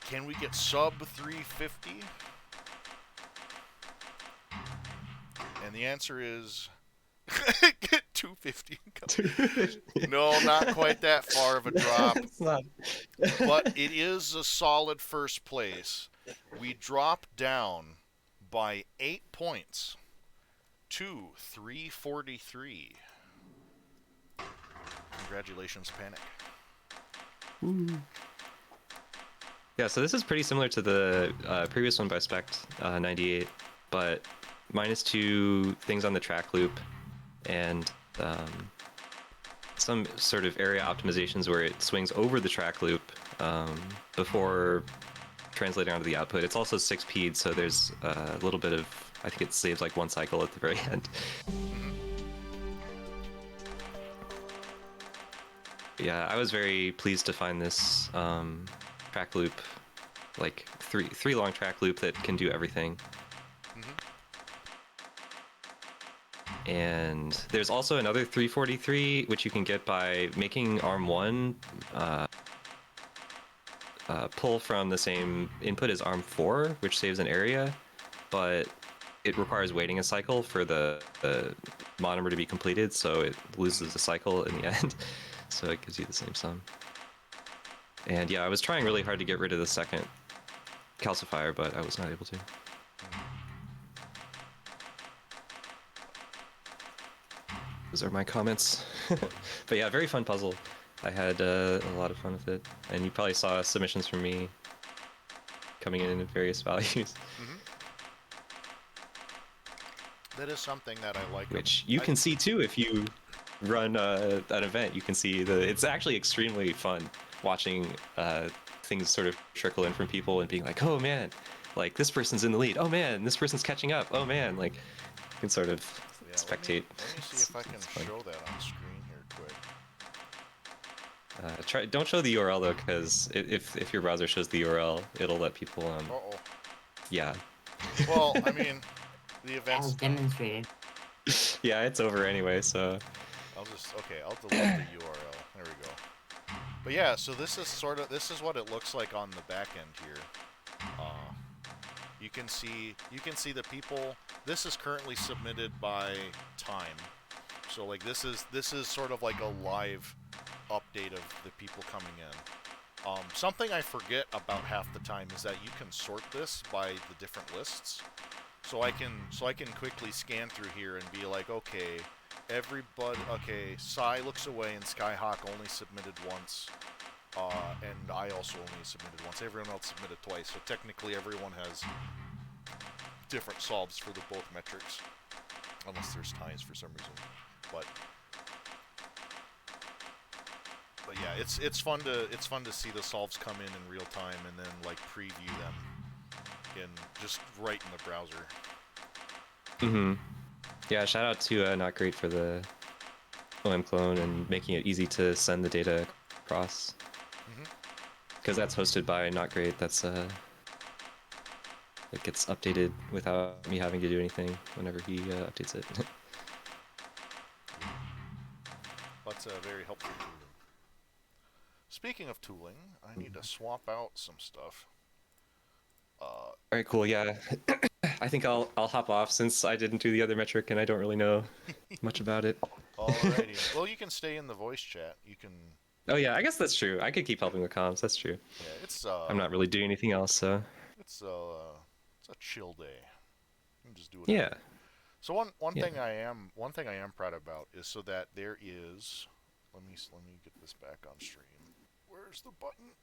can we get sub 350? And the answer is 250. No, not quite that far of a drop, It's not. but it is a solid first place. We drop down by 8 points to 343. Congratulations, Panic. Yeah, so this is pretty similar to the previous one by Spect 98, but minus two things on the track loop and some sort of area optimizations where it swings over the track loop before translating onto the output. It's also 6P'd, so there's a little bit of, I think it saves like one cycle at the very end. Yeah, I was very pleased to find this track loop, like three long track loop that can do everything. And there's also another 343, which you can get by making ARM1 pull from the same input as ARM4, which saves an area, but it requires waiting a cycle for the monomer to be completed, so it loses a cycle in the end. So it gives you the same sum. And yeah, I was trying really hard to get rid of the second calcifier, but I was not able to. Those are my comments. But yeah, very fun puzzle. I had a lot of fun with it. And you probably saw submissions from me coming in at various values. That is something that I like. Which you can see too if you run an event. You can see it's actually extremely fun watching things sort of trickle in from people and being like, oh man, like this person's in the lead. Oh man, this person's catching up. Oh man, like you can sort of spectate. Let me see if I can show that on screen here quick. Don't show the URL though, because if your browser shows the URL, it'll let people. Uh-oh. Yeah. Well, I mean, the event's As demonstrated. Yeah, it's over anyway, so. I'll delete the URL. There we go. But yeah, so this is what it looks like on the back end here. You can see the people. This is currently submitted by time. So like this is sort of like a live update of the people coming in. Something I forget about half the time is that you can sort this by the different lists. So I can quickly scan through here and be like, okay, Psy looks away and Skyhawk only submitted once, and I also only submitted once. Everyone else submitted twice, so technically everyone has different solves for the both metrics, unless there's ties for some reason. But yeah, it's fun to see the solves come in real time and then like preview them just right in the browser. Yeah, shout out to Not Great for the OM clone and making it easy to send the data across. Because that's hosted by Not Great. That's it gets updated without me having to do anything whenever he updates it. That's very helpful tooling. Speaking of tooling, I need to swap out some stuff. All right, cool. Yeah, I think I'll hop off since I didn't do the other metric and I don't really know much about it. Alrighty. Well, you can stay in the voice chat. You can. Oh yeah, I guess that's true. I could keep helping with comms. That's true. Yeah, it's I'm not really doing anything else, so. It's a chill day. You can just do whatever. Yeah. So one thing I am proud about is so that there is. Let me get this back on stream. Where's the button?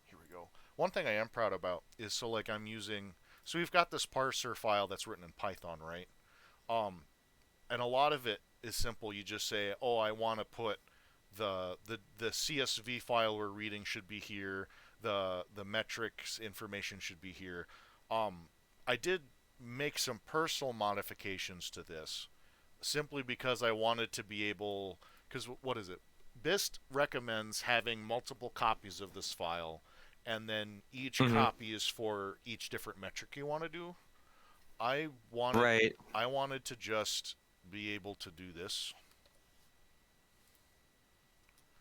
Here we go. One thing I am proud about is so like I'm using. So we've got this parser file that's written in Python, right? And a lot of it is simple. You just say, oh, I want to put the CSV file we're reading should be here. The metrics information should be here. I did make some personal modifications to this, simply because I wanted to be able. Because what is it? BIST recommends having multiple copies of this file, and then each copy is for each different metric you want to do. I wanted to just be able to do this.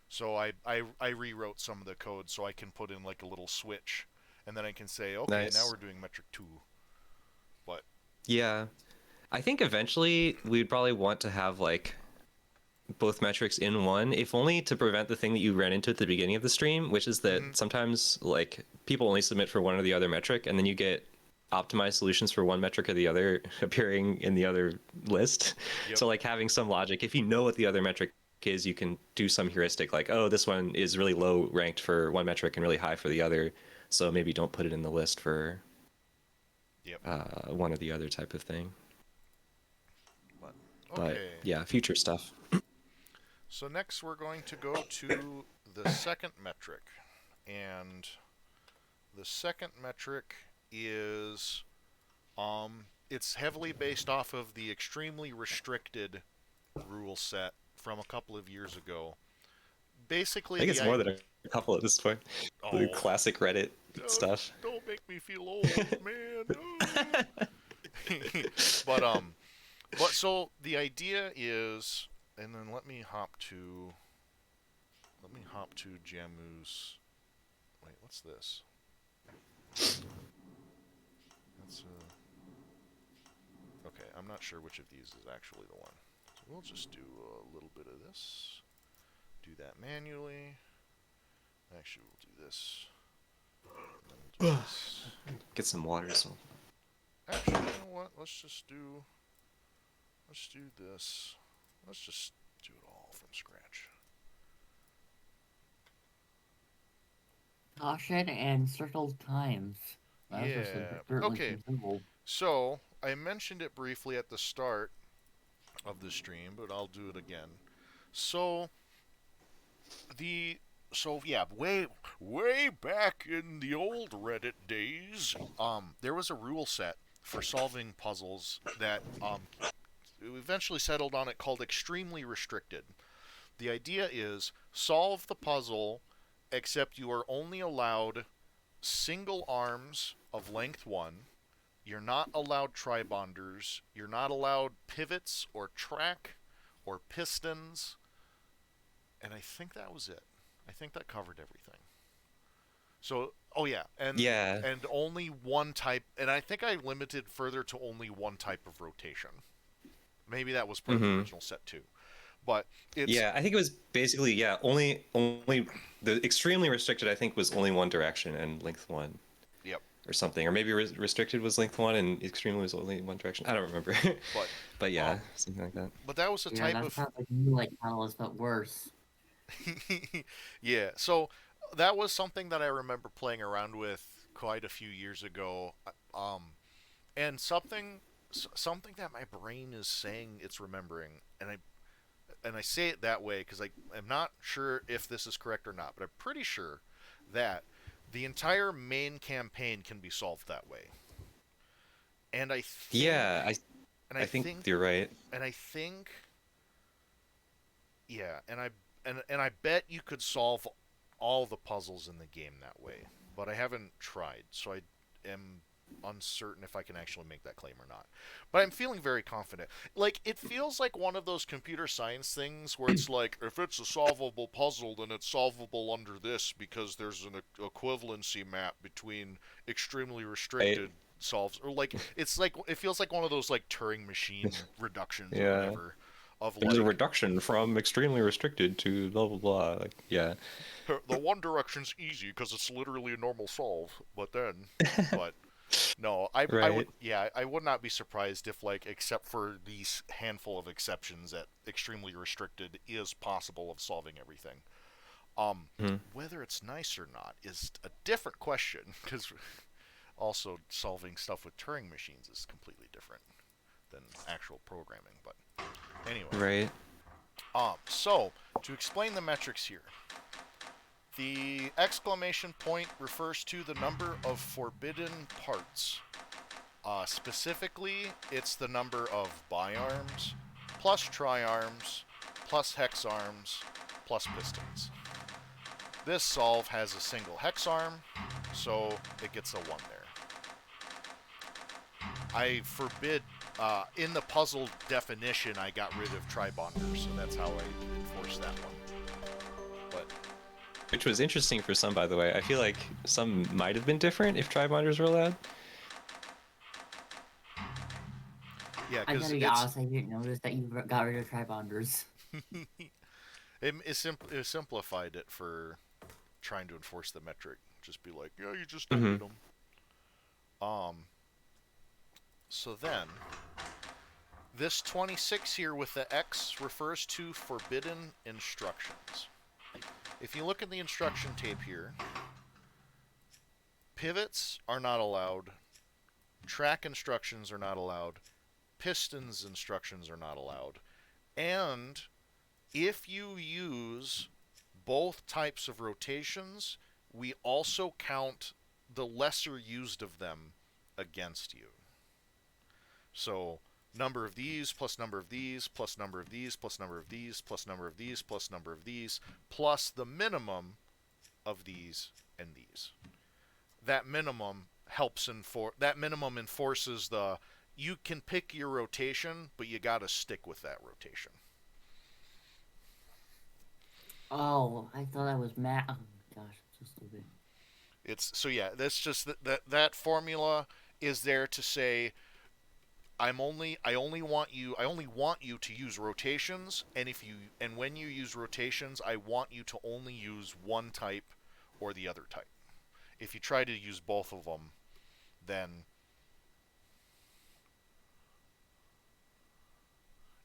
So I rewrote some of the code so I can put in like a little switch, and then I can say, okay, nice. Now we're doing metric 2. But yeah, I think eventually we'd probably want to have like both metrics in one, if only to prevent the thing that you ran into at the beginning of the stream, which is that sometimes like people only submit for one or the other metric, and then you get optimized solutions for one metric or the other appearing in the other list. Yep. So like having some logic, if you know what the other metric is, you can do some heuristic like, oh, this one is really low ranked for one metric and really high for the other, so maybe don't put it in the list for one or the other type of thing. But yeah, future stuff. So next we're going to go to the second metric, and the second metric is it's heavily based off of the extremely restricted rule set from a couple of years ago. I Basically, think it's more than a couple at this point. The oh, classic Reddit stuff. don't make me feel old, man. but but so the idea is, and then let me hop to Jamu's. Wait, what's this? That's okay. I'm not sure which of these is actually the one. So we'll just do a little bit of this. Do that manually. Actually, we'll do this. We'll do this. Get some water. So. Actually, you know what? Let's do this. Let's just do it all from scratch. Caution and circled times. Yeah. Okay. So I mentioned it briefly at the start of the stream, but I'll do it again. So yeah, way back in the old Reddit days, there was a rule set for solving puzzles that eventually settled on it called extremely restricted. The idea is solve the puzzle, except you are only allowed single arms of length 1. You're not allowed tribonders. You're not allowed pivots or track or pistons. And I think that was it. I think that covered everything. So, oh yeah, and only one type, and I think I limited further to only one type of rotation. Maybe that was part of the original set too. But it's I think it was basically only the extremely restricted I think was only one direction and length 1. Yep. Or something, or maybe restricted was length 1 and extremely was only one direction. I don't remember. But yeah, something like that. But that was a type of sounds like new like panels, but worse. yeah. So that was something that I remember playing around with quite a few years ago. And something that my brain is saying it's remembering, and I say it that way because I'm not sure if this is correct or not, but I'm pretty sure that the entire main campaign can be solved that way. And I think, I think you're right. And I think, yeah, and I bet you could solve all the puzzles in the game that way, but I haven't tried, so I am uncertain if I can actually make that claim or not. But I'm feeling very confident. Like, it feels like one of those computer science things where it's like, if it's a solvable puzzle, then it's solvable under this because there's an equivalency map between extremely restricted solves, or like it's like it feels like one of those like Turing machine reductions or whatever. There's a reduction from extremely restricted to blah blah blah. Like, yeah. The one direction's easy because it's literally a normal solve, but no, I would not be surprised if, like, except for these handful of exceptions, that extremely restricted is possible of solving everything. Whether it's nice or not is a different question, because also solving stuff with Turing machines is completely different than actual programming. But anyway, so to explain the metrics here. The exclamation point refers to the number of forbidden parts. Specifically, it's the number of bi-arms, plus tri-arms, plus hex arms, plus pistons. This solve has a single hex arm, so it gets a 1 there. I forbid, in the puzzle definition, I got rid of tribonders, so that's how I enforced that one. Which was interesting for some, by the way. I feel like some might have been different if tribonders were allowed. Yeah, I gotta be honest, I didn't notice that you got rid of tribonders. it simplified it for trying to enforce the metric. Just be like, yeah, you just don't need them. So then, this 26 here with the X refers to forbidden instructions. If you look at the instruction tape here, pivots are not allowed, track instructions are not allowed, pistons instructions are not allowed, and if you use both types of rotations, we also count the lesser used of them against you. So number of these plus number of these plus number of these plus number of these plus number of these plus number of these plus the minimum of these and these. That minimum enforces the you can pick your rotation, but you got to stick with that rotation. Oh, I thought I was mad. Oh gosh, I'm so stupid. It's so yeah, that's just that formula is there to say I only want you to use rotations, and when you use rotations, I want you to only use one type or the other type. If you try to use both of them, then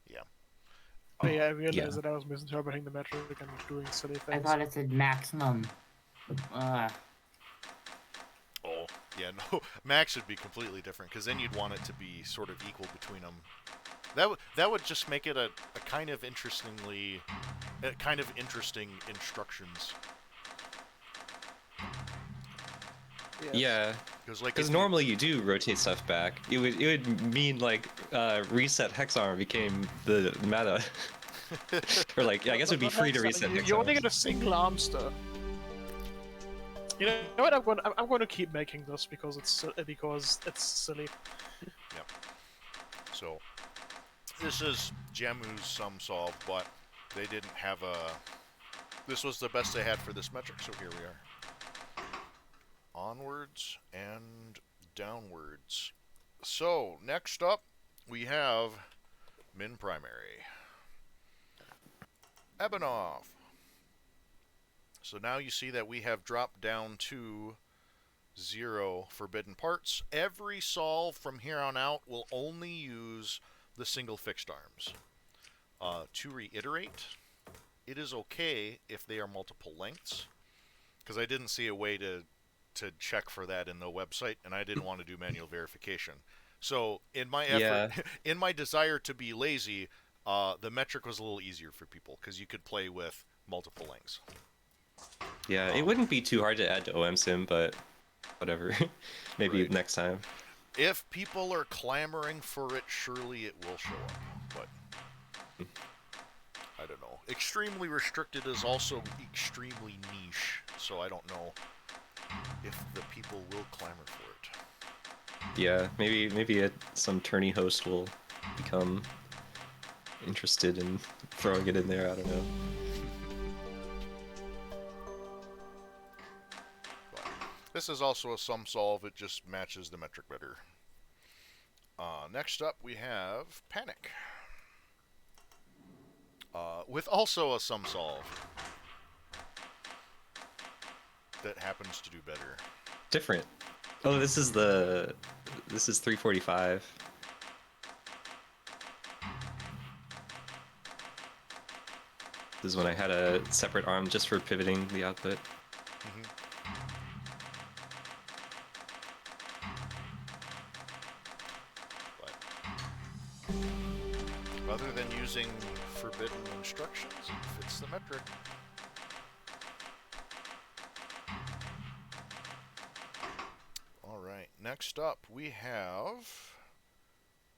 yeah. But yeah, I realized Yeah. that I was misinterpreting the metric and doing silly I things. thought it said maximum. Oh, yeah, no. Max would be completely different because then you'd want it to be sort of equal between them. That would just make it a kind of interesting instructions. Yes. Yeah, Because like because normally you do rotate stuff back. It would mean like reset hex armor became the meta, or like yeah, I guess it would be free to reset hex You only armor. get a single armster. You know what? I'm going to keep making this because it's silly. Yep. So this is Jemu's sum solve, but they didn't have a. This was the best they had for this metric, so here we are. Onwards and downwards. So next up, we have min primary. Ebonov. So now you see that we have dropped down to 0 forbidden parts. Every solve from here on out will only use the single fixed arms. To reiterate, it is okay if they are multiple lengths, because I didn't see a way to check for that in the website, and I didn't want to do manual verification. So in my effort, Yeah. in my desire to be lazy, the metric was a little easier for people because you could play with multiple lengths. Yeah, it wouldn't be too hard to add to OMSim, but whatever. Maybe Right. next time. If people are clamoring for it, surely it will show up. But I don't know. Extremely restricted is also extremely niche, so I don't know if the people will clamor for it. Yeah, maybe some tourney host will become interested in throwing it in there. I don't know. But this is also a sum solve. It just matches the metric better. Next up, we have Panic. With also a sum solve that happens to do better. Different. Oh, this is 345. This is when I had a separate arm just for pivoting the output. But other than using forbidden instructions, it fits the metric. Alright, next up we have...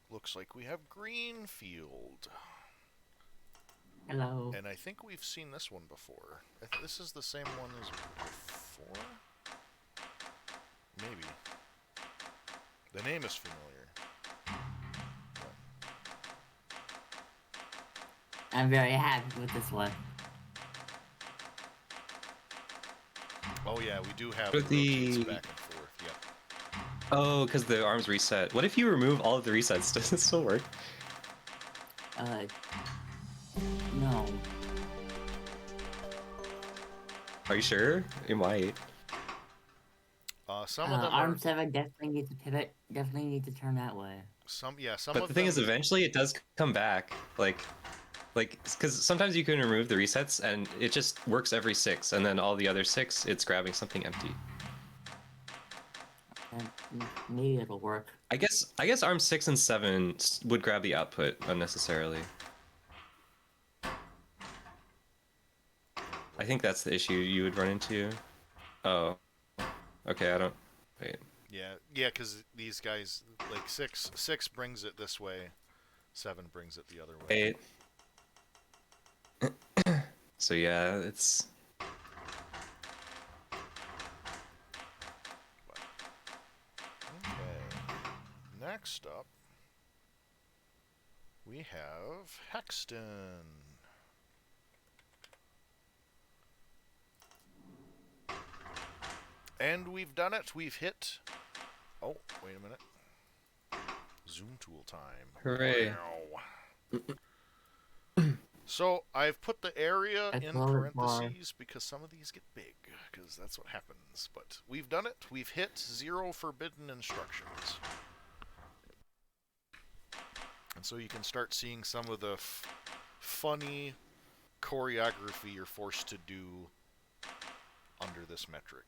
Looks like we have Greenfield. Hello. And I think we've seen this one before. This is the same one as before? Maybe. The name is familiar. I'm very happy with this one. Oh yeah, we do have But the rotates the- back and forth, yeah. Oh, because the arms reset. What if you remove all of the resets? Does it still work? No. Are you sure? It might. Some of them are... Arm 7 definitely needs to pivot. Definitely need to turn that way. Some But of the thing them... is, eventually it does come back. Like, because sometimes you can remove the resets and it just works every 6, and then all the other 6, it's grabbing something empty. And maybe it'll work. I guess arms 6 and 7 would grab the output unnecessarily. I think that's the issue you would run into. Oh, okay. I don't Wait. Yeah, because these guys, like, six brings it this way, 7 brings it the other way. Wait. So yeah, it's Okay. Next up, we have Hexton. And we've done it. We've hit. Oh, wait a minute. Zoom tool time. hooray. Wow. So I've put the area I in love it, Bar. parentheses because some of these get big, because that's what happens. But we've done it. We've hit 0 forbidden instructions. And so you can start seeing some of the funny choreography you're forced to do under this metric.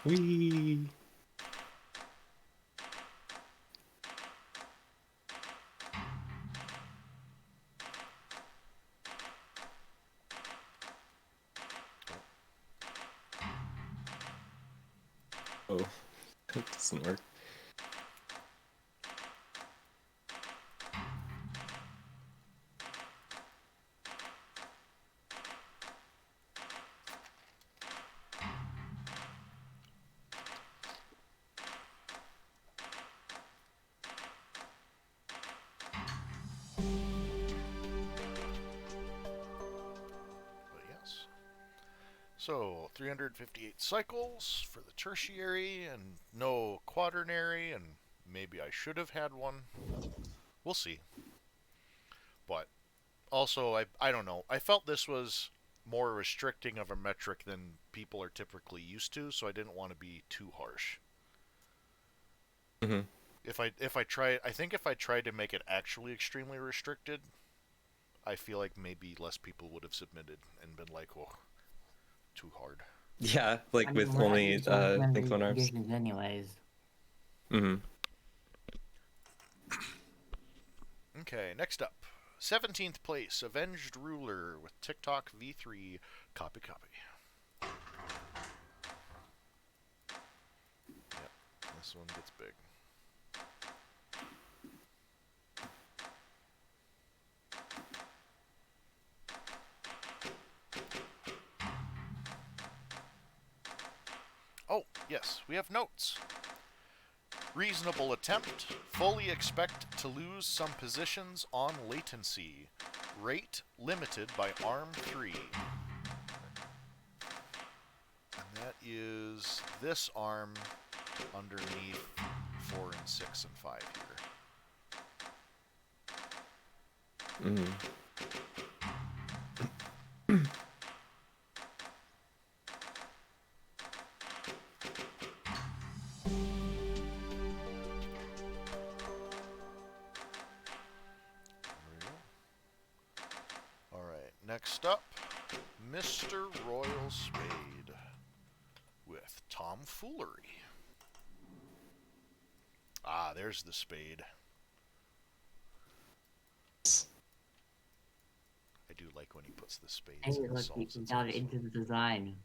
Whee! Oh, that doesn't work. But yes. So 358 cycles for the tertiary and no quaternary, and maybe I should have had one. We'll see. But also, I don't know. I felt this was more restricting of a metric than people are typically used to, so I didn't want to be too harsh. Mm-hmm. If I try, I think if I tried to make it actually extremely restricted, I feel like maybe less people would have submitted and been like, "Oh, too hard." Yeah, like I mean, with we're not only used to implementing think phone arms. conditions anyways. Mm-hmm. Okay, next up. 17th place, Avenged Ruler with TikTok V3. Copy. Yep, this one gets big. Oh, yes, we have notes. Reasonable attempt. Fully expect to lose some positions on latency. Rate limited by ARM 3. And that is this ARM underneath 4 and 6 and 5 here. Mm-hmm. Alright, next up, Mr. Royal Spade with Tomfoolery. Ah, there's the spade. I do like when he puts the spades Hey, and look, solves you it. got it into the design.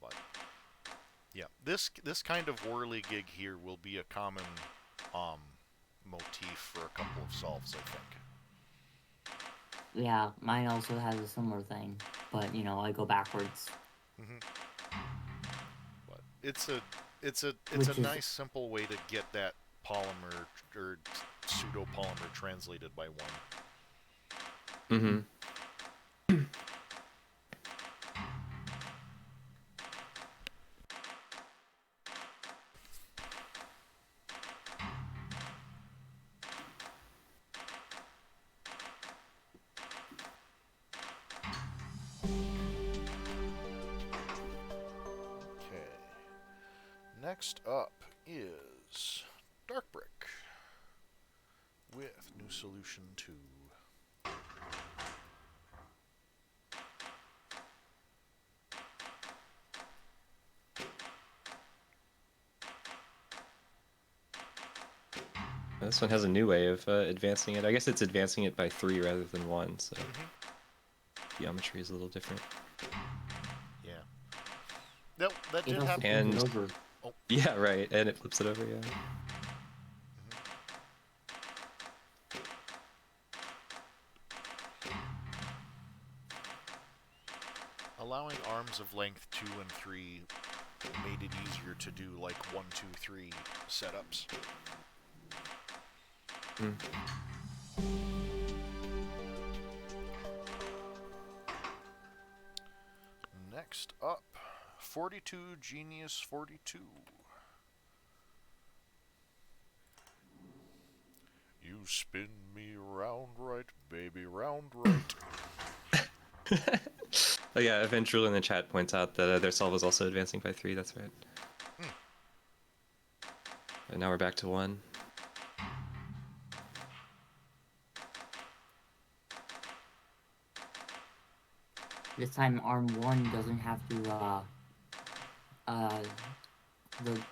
But yeah, this kind of whirly gig here will be a common motif for a couple of solves, I think. Yeah, mine also has a similar thing, but you know, I go backwards. But it's a Which is- nice simple way to get that polymer or pseudo polymer translated by one. Mm-hmm. Okay. Next up is Dark Brick with New Solution 2. This one has a new way of advancing it. I guess it's advancing it by 3 rather than 1. So. geometry is a little different. Yeah. Nope, that It did also happen. flips And- it over. Yeah, right, and it flips it over, yeah. Allowing arms of length 2 and 3 made it easier to do like 1, 2, 3 setups. Mm. Next up, 42 Genius 42. You spin me round right, baby, round right. Oh yeah, Eventual in the chat points out that their solve is also advancing by 3, that's right. And now we're back to 1. This time arm 1 doesn't have to,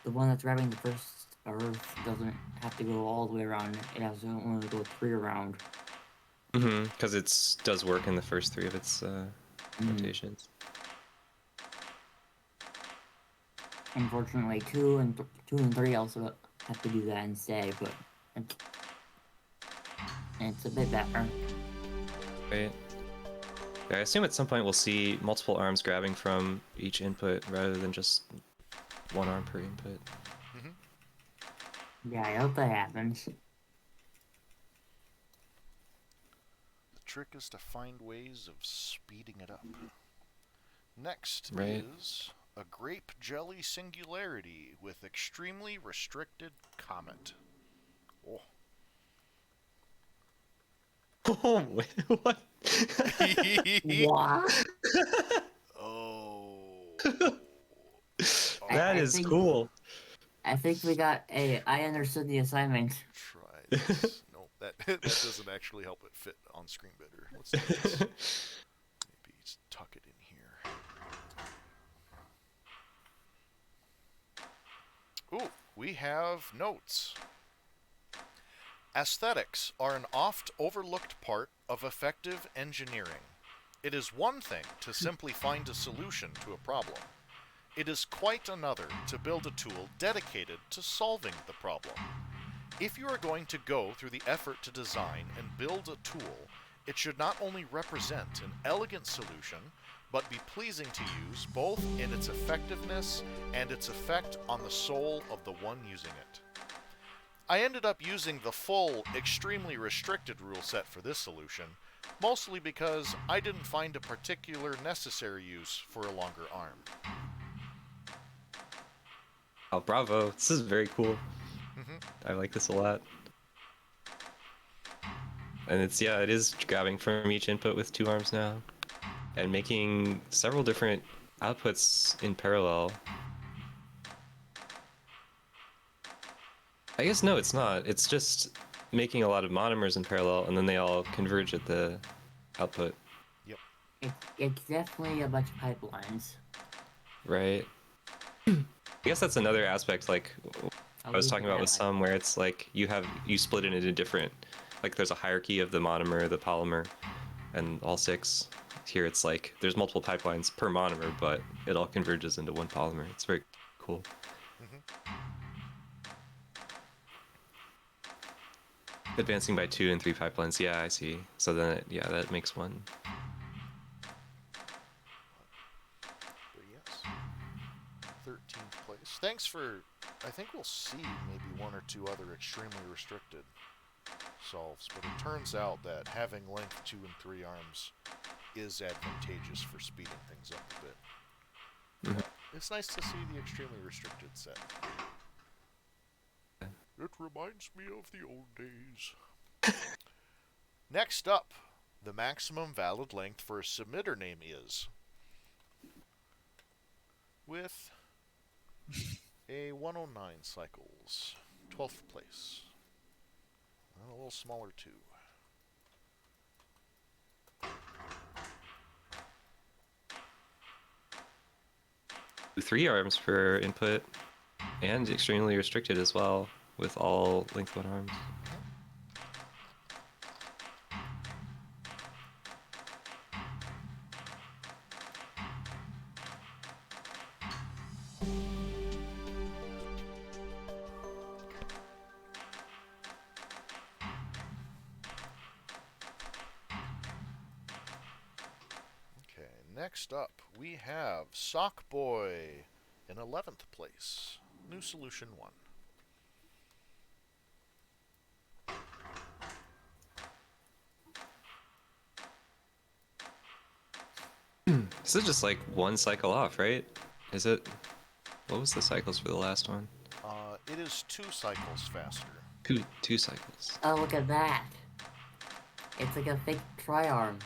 the one that's grabbing the first Earth doesn't have to go all the way around. It has to only go 3 around. Because it does work in the first 3 of its rotations. Unfortunately, 2 and 3 also have to do that instead, but it's a bit better. Right. Yeah, I assume at some point we'll see multiple arms grabbing from each input rather than just one arm per input. Yeah, I hope that happens. The trick is to find ways of speeding it up. Next Right. is a grape jelly singularity with extremely restricted comet. Oh. Oh, what? What? Oh. That I is think- cool. I think we got a. I understood the assignment. Try this. No, that doesn't actually help it fit on screen better. Let's do this. Maybe just tuck it in here. Ooh, we have notes. Aesthetics are an oft overlooked part of effective engineering. It is one thing to simply find a solution to a problem. It is quite another to build a tool dedicated to solving the problem. If you are going to go through the effort to design and build a tool, it should not only represent an elegant solution, but be pleasing to use both in its effectiveness and its effect on the soul of the one using it. I ended up using the full, extremely restricted rule set for this solution, mostly because I didn't find a particular necessary use for a longer arm. Oh, bravo. This is very cool. I like this a lot. And it is grabbing from each input with 2 arms now. And making several different outputs in parallel. I guess no, it's not. It's just making a lot of monomers in parallel, and then they all converge at the output. It's definitely a bunch of pipelines. Right. I guess that's another aspect, like I was talking about with some, where it's like you split it into different, like there's a hierarchy of the monomer, the polymer, and all 6. Here it's like there's multiple pipelines per monomer, but it all converges into one polymer. It's very cool. Advancing by 2 and 3 pipelines, yeah, I see. So then, that makes one. But yes, 13th place. Thanks for, I think we'll see maybe 1 or 2 other extremely restricted solves, but it turns out that having length 2 and 3 arms is advantageous for speeding things up a bit. But it's nice to see the extremely restricted set. It reminds me of the old days. Next up, the maximum valid length for a submitter name is, with a 109 cycles, 12th place. And a little smaller too. Three arms per input, and extremely restricted as well, with all length 1 arms. Okay, next up we have Sock Boy in 11th place. New solution 1. This is just like one cycle off, right? Is it? What was the cycles for the last one? It is 2 cycles faster. Two cycles. Oh, look at that. It's like a fake tri-arm.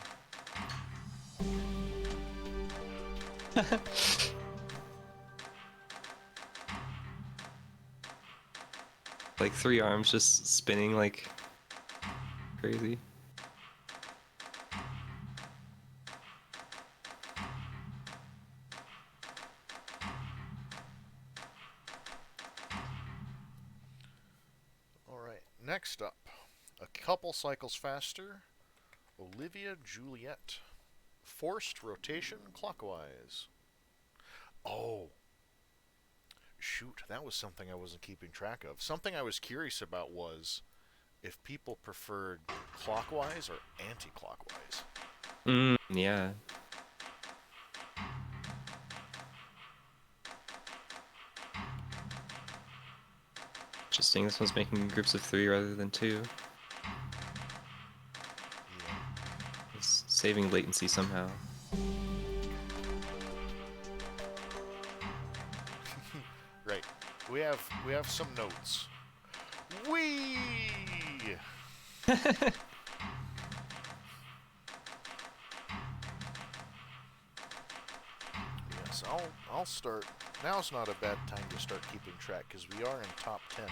Like 3 arms just spinning like crazy. Alright, next up, a couple cycles faster, Olivia Juliet. Forced rotation clockwise. Oh, shoot, that was something I wasn't keeping track of. Something I was curious about was if people preferred clockwise or anti-clockwise. Yeah. Interesting. This one's making groups of 3 rather than 2. Yeah. It's saving latency somehow. Right. We have some notes. Wee. Yes, I'll start. Now's not a bad time to start keeping track because we are in top 10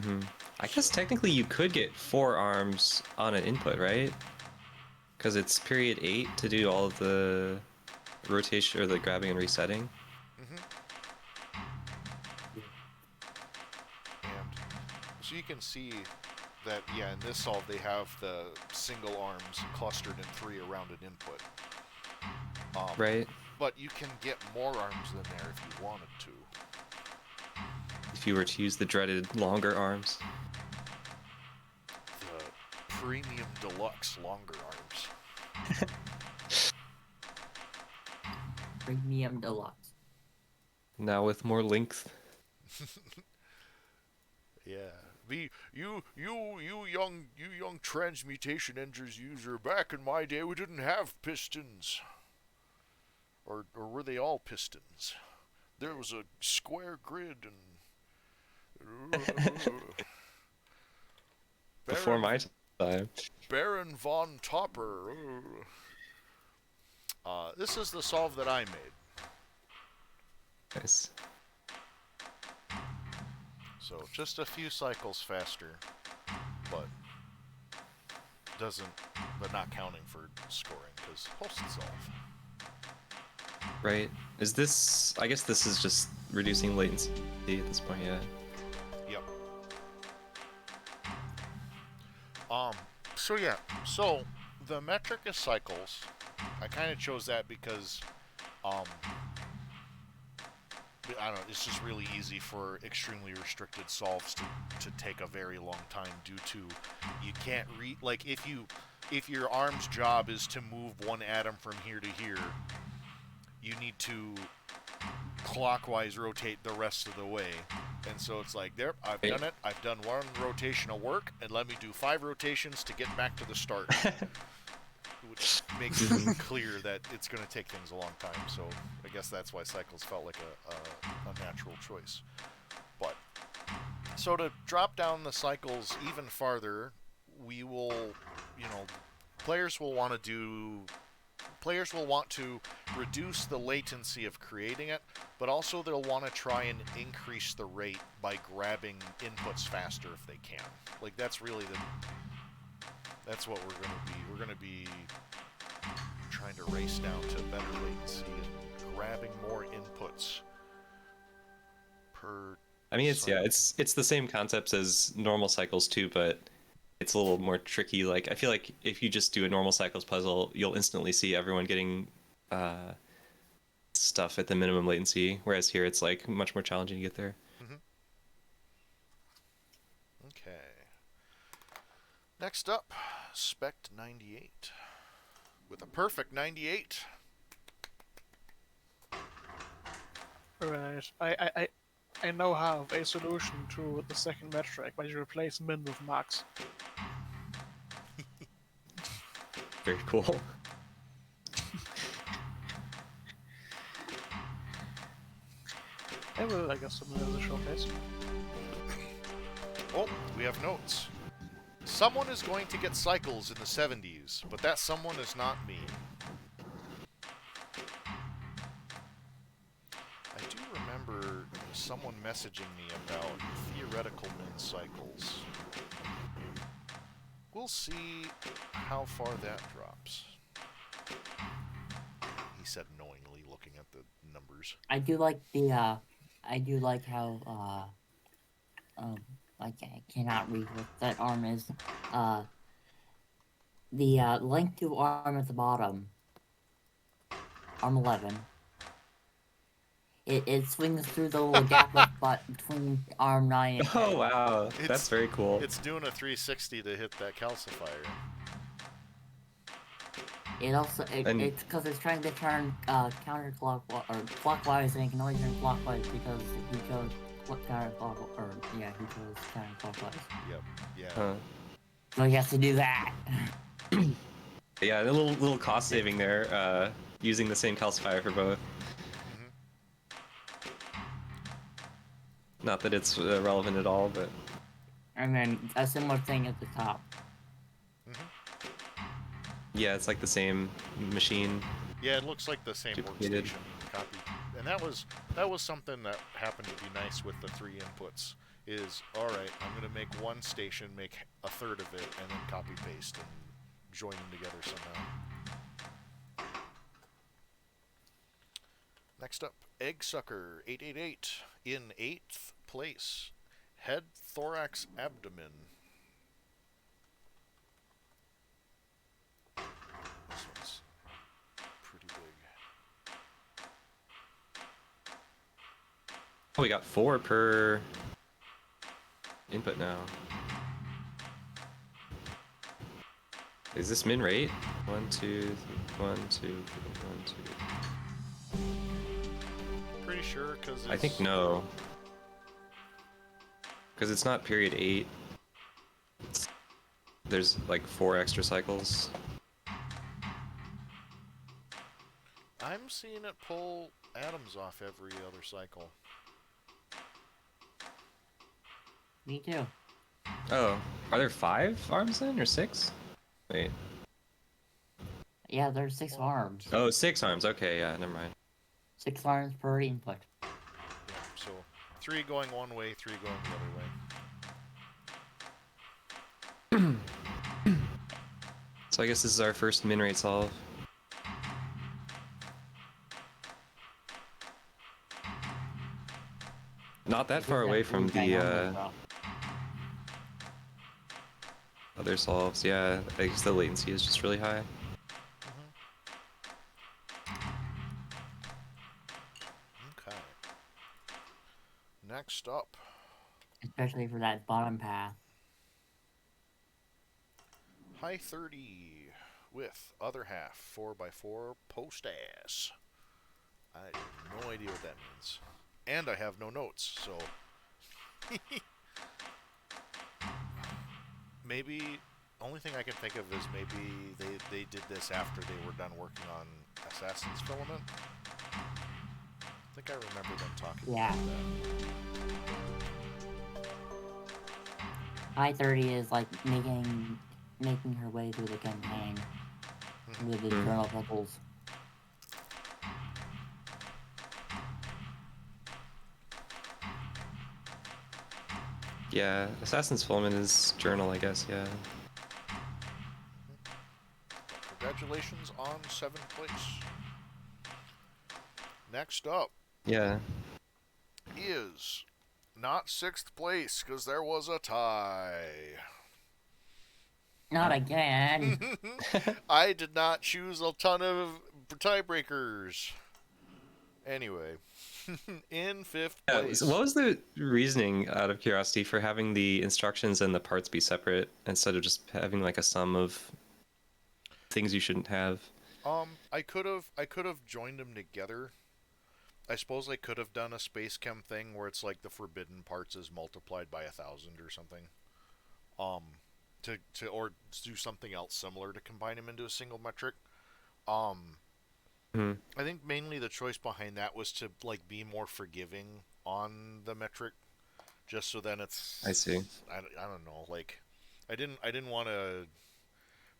now. I guess technically you could get 4 arms on an input, right? Because it's period 8 to do all of the rotation or the grabbing and resetting. And so you can see that, yeah, in this solve they have the single arms clustered in 3 around an input. Right. But you can get more arms than there if you wanted to. If you were to use the dreaded longer arms. The premium deluxe longer arms. Premium deluxe. Now with more length. Yeah. You young transmutation engines user, back in my day we didn't have pistons. Or were they all pistons? There was a square grid and Before my time. Baron von Topper. This is the solve that I made. Nice. So just a few cycles faster, but not counting for scoring because post solve. Right. Is this... I guess this is just reducing latency at this point, yeah. Yep. So yeah. So the metric is cycles. I kind of chose that because, I don't know, it's just really easy for extremely restricted solves to take a very long time due to you can't like if your arm's job is to move one atom from here to here, you need to clockwise rotate the rest of the way. And so it's like, there, I've done it. I've done 1 rotation of work, and let me do 5 rotations to get back to the start. Which makes it clear that it's going to take things a long time. So I guess that's why cycles felt like a natural choice. But so to drop down the cycles even farther, we will, players will want to reduce the latency of creating it, but also they'll want to try and increase the rate by grabbing inputs faster if they can. Like that's really that's what we're going to be. We're going to be trying to race down to better latency and grabbing more inputs per. I mean, it's the same concepts as normal cycles too, but it's a little more tricky. Like, I feel like if you just do a normal cycles puzzle, you'll instantly see everyone getting stuff at the minimum latency, whereas here it's like much more challenging to get there. Okay. Next up, Spect 98 with a perfect 98. Right. I now have a solution to the second metric, but you replace min with max. Very cool. I will, I guess, submit as a showcase. Oh, we have notes. Someone is going to get cycles in the 70s, but that someone is not me. I do remember someone messaging me about theoretical min cycles. We'll see how far that drops. He said knowingly, looking at the numbers. I do like how I cannot read what that arm is. The length to arm at the bottom, arm 11. It swings through the little gap left between arm 9 and 10. Oh wow, that's very cool. It's doing a 360 to hit that calcifier. It also it's because it's trying to turn counterclockwise or clockwise, and it can only turn clockwise because he chose counterclockwise. Or yeah, he chose counterclockwise. Yep. Yeah. Huh. So he has to do that. Yeah, a little cost saving there, using the same calcifier for both. Not that it's relevant at all, but And then a similar thing at the top. yeah, it's like the same machine. Yeah, it looks like the same Duplicated. workstation copy. And that was something that happened to be nice with the 3 inputs. Is alright, I'm gonna make one station, make a third of it, and then copy paste and join them together somehow. Next up, Egg Sucker 888 in 8th place. Head, thorax, abdomen. This one's pretty big. Oh, we got 4 per input now. Is this min rate? 1, 2, 3, 1, 2, 3, 1, 2. Pretty sure, because I think no. Because it's not period 8. There's like 4 extra cycles. I'm seeing it pull atoms off every other cycle. Me too. Oh, are there 5 arms then, or 6? Wait. Yeah, there's 6 arms. Oh, 6 arms. Okay, yeah, never mind. 6 arms per input. Yeah, so 3 going one way, 3 going the other way. So I guess this is our first min rate solve. Not that far away from the other solves. Yeah, I guess the latency is just really high. Okay. Next up, Especially for that bottom path. High 30 with other half 4x4 post ass. I have no idea what that means. And I have no notes, so maybe only thing I can think of is maybe they did this after they were done working on Assassin's Filament. I think I remember them talking Yeah. about that. High 30 is like making her way through the campaign with the journal puzzles. Yeah, Assassin's Filament is journal, I guess, yeah. Congratulations on 7th place. Next up Yeah. is not 6th place, because there was a tie. Not again. I did not choose a ton of tiebreakers. Anyway, in fifth Yeah, place. so what was the reasoning, out of curiosity, for having the instructions and the parts be separate instead of just having like a sum of things you shouldn't have? I could have joined them together. I suppose I could have done a space chem thing where it's like the forbidden parts is multiplied by 1,000 or something. Um, to or do something else similar to combine them into a single metric. Um, Hmm. I think mainly the choice behind that was to like be more forgiving on the metric, just so then I see. I don't know, like I didn't want to.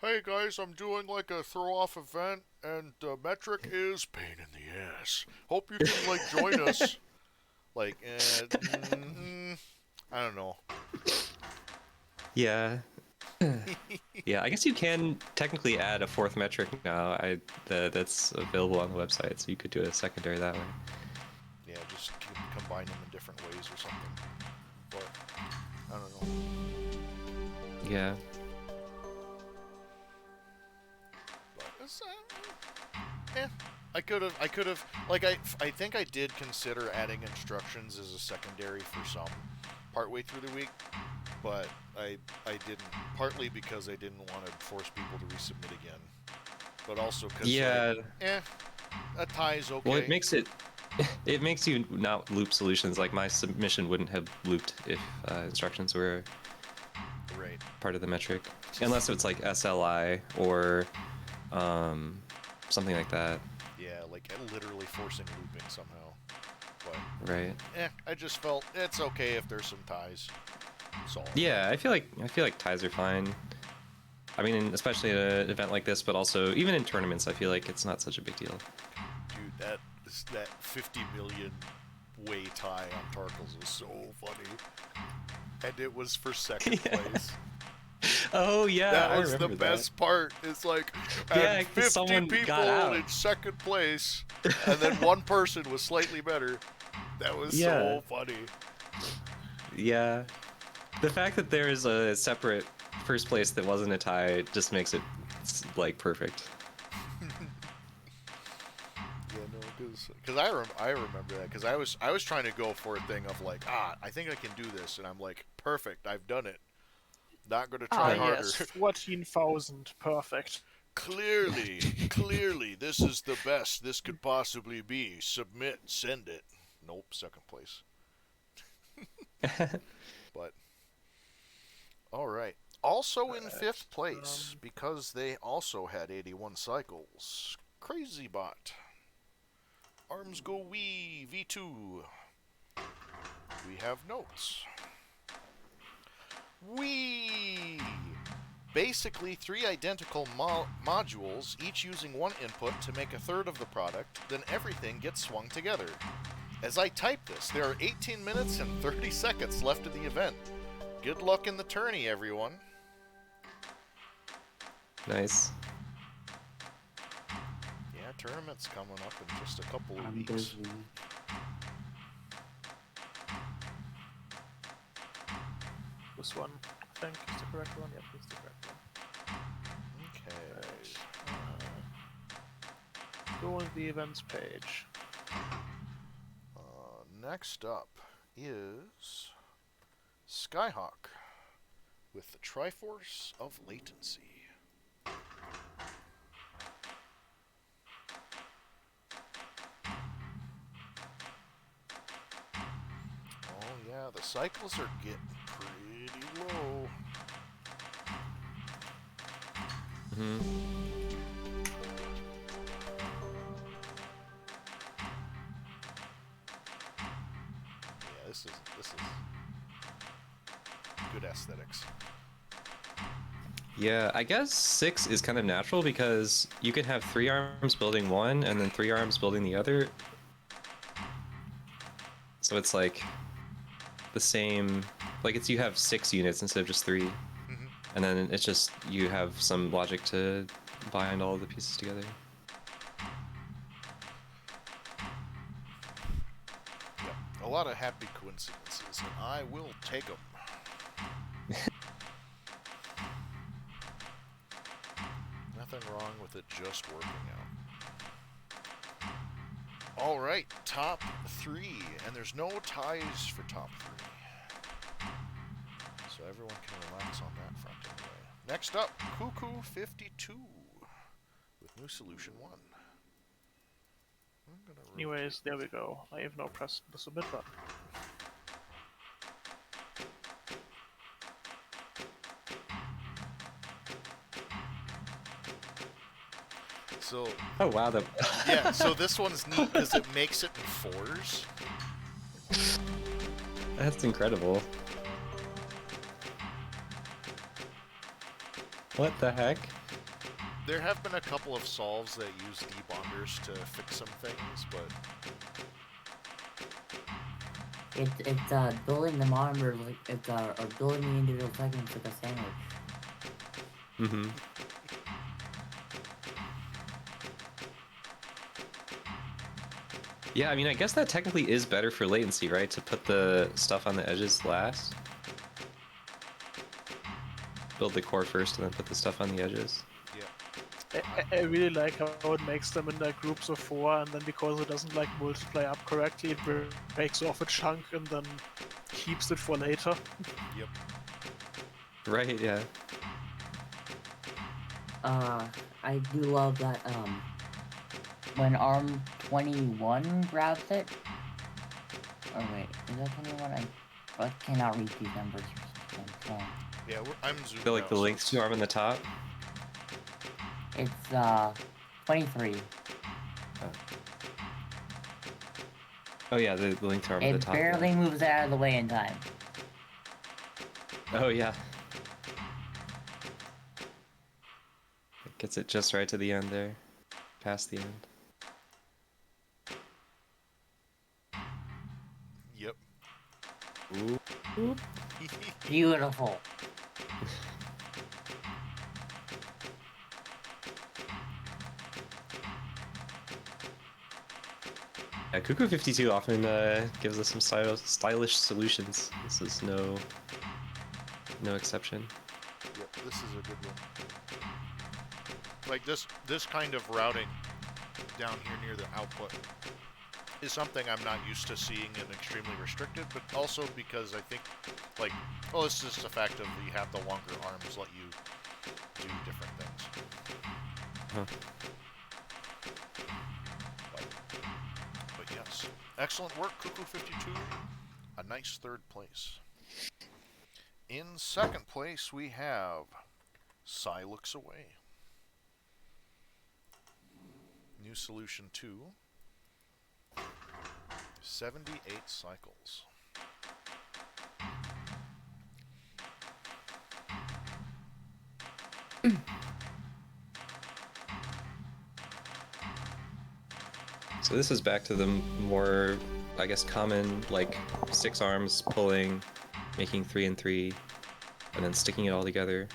Hey guys, I'm doing like a throw off event, and the metric is pain in the ass. Hope you can like join us. Like, I don't know. Yeah. Yeah, I guess you can technically add a fourth metric now. That's available on the website, so you could do a secondary that way. Yeah, just combine them in different ways or something. But I don't know. Yeah. But it's, I could have, like, I think I did consider adding instructions as a secondary for some partway through the week, but I didn't, partly because I didn't want to force people to resubmit again, but also because, Yeah. like, a tie is okay. Well, it makes you not loop solutions. Like my submission wouldn't have looped if instructions were Right. part of the metric, unless it's like SLI or something like that. Yeah, like literally forcing looping somehow. But Right. I just felt it's okay if there's some ties. So Yeah, I feel like ties are fine. I mean, especially at an event like this, but also even in tournaments, I feel like it's not such a big deal. dude, that 50 million way tie on Tarkles was so funny, and it was for second Yeah. place. Oh yeah, That I was the remember that. best part. It's like, Yeah, and 'cause 50 someone got people out. in second place, and then one person was slightly better. That was Yeah. so funny. Yeah. The fact that there is a separate first place that wasn't a tie just makes it like perfect. Yeah, no, because I remember that because I was trying to go for a thing of like, I think I can do this, and I'm like, perfect, I've done it. Not gonna try harder. Yes, 14,000, perfect. Clearly, this is the best this could possibly be. Submit, send it. Nope, second place. But all right. Also in fifth place because they also had 81 cycles. Crazy Bot. Arms Go Wee V2. We have notes. Wee! Basically, three identical modules, each using one input to make a third of the product, then everything gets swung together. As I type this, there are 18 minutes and 30 seconds left of the event. Good luck in the tourney, everyone. Nice. Yeah, tournament's coming up in just a couple of I'm weeks. busy. This one, I think, is the correct one. Yep, it's the correct one. Okay. Go on the events page. Next up is Skyhawk with the Triforce of Latency. Oh yeah, the cycles are getting pretty low. Hmm. Yeah, this is good aesthetics. Yeah, I guess 6 is kind of natural because you can have 3 arms building one and then 3 arms building the other. So it's like the same, like you have 6 units instead of just 3. Mm-hmm. And then it's just, you have some logic to bind all of the pieces together. Yep, a lot of happy coincidences, and I will take them. Nothing wrong with it just working out. All right, top 3, and there's no ties for top 3, so everyone can relax on that front anyway. Next up, Cuckoo 52 with new solution 1. Anyways, there we go. I have now pressed the submit button. So Oh wow, yeah, so this one's neat because it makes it in 4s. that's incredible. What the heck? There have been a couple of solves that use debonders to fix some things, but It's building the monitor like it's or building the individual segments like a sandwich. Mm-hmm. Yeah, I mean, I guess that technically is better for latency, right? To put the stuff on the edges last. Build the core first and then put the stuff on the edges. yeah. I really like how it makes them in like groups of 4, and then because it doesn't like multiply up correctly, it breaks off a chunk and then keeps it for later. Yep. Right, yeah. I do love that when ARM 21 grabs it. Oh wait, is that 21? I cannot read these numbers or something. So Yeah, I'm zoomed Feel like out, the so links to arm on the top. it's 23. Oh yeah, the link to arm on the It top. barely moves out of the way in time. Oh yeah. It gets it just right to the end there. Past the end. Yep. Ooh. Beautiful. Yeah, Cuckoo 52 often gives us some stylish solutions. This is no exception. Yep, this is a good one. Like this kind of routing down here near the output is something I'm not used to seeing in extremely restricted, but also because I think, like, well, it's just the fact of you have the longer arms let you do different things. Huh. But yes, excellent work, Cuckoo 52. A nice 3rd place. In 2nd place, we have Psy Looks Away. New solution 2. 78 cycles. So this is back to the more, I guess, common, like 6 arms pulling, making 3 and 3, and then sticking it all together.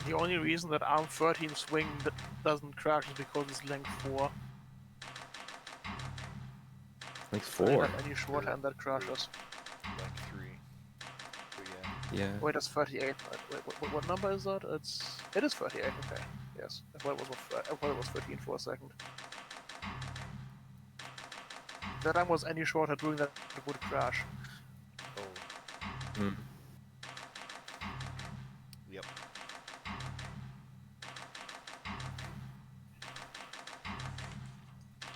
The only reason that ARM 13 swing doesn't crash is because it's length 4. Like I don't 4. have any shorthand that crashes. Like 3. But yeah. Yeah. Wait, that's 38. Wait, what number is that? It is 38. Okay. Yes. I thought it was 13 for a second. If that arm was any shorter doing that, it would crash. Oh. Mm. Yep.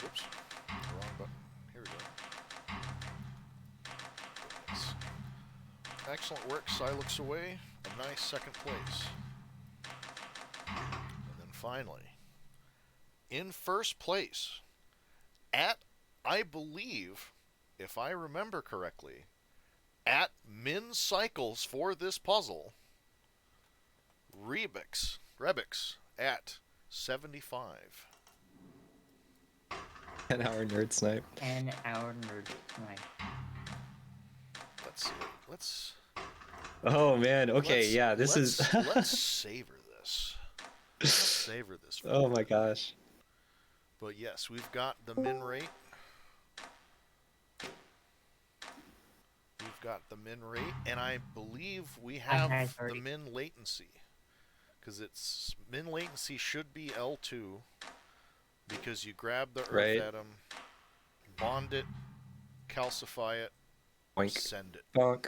Oops. Wrong button. Here we go. Yes. Excellent work. Psy Looks Away. A nice 2nd place. And then finally, in 1st place, at, I believe, if I remember correctly, at min cycles for this puzzle, Rebix at 75. 10-hour nerd snipe. 10-hour nerd night. Let's see. Let's Oh man, okay, yeah, this is... let's savor this. Let's savor this. Oh my gosh. But yes, we've got the min rate. We've got the min rate, and I believe we I have had the 30. min latency. Because it's min latency should be L2, because you grab the Earth Right. atom, bond it, calcify it, Oink. send it. Bonk.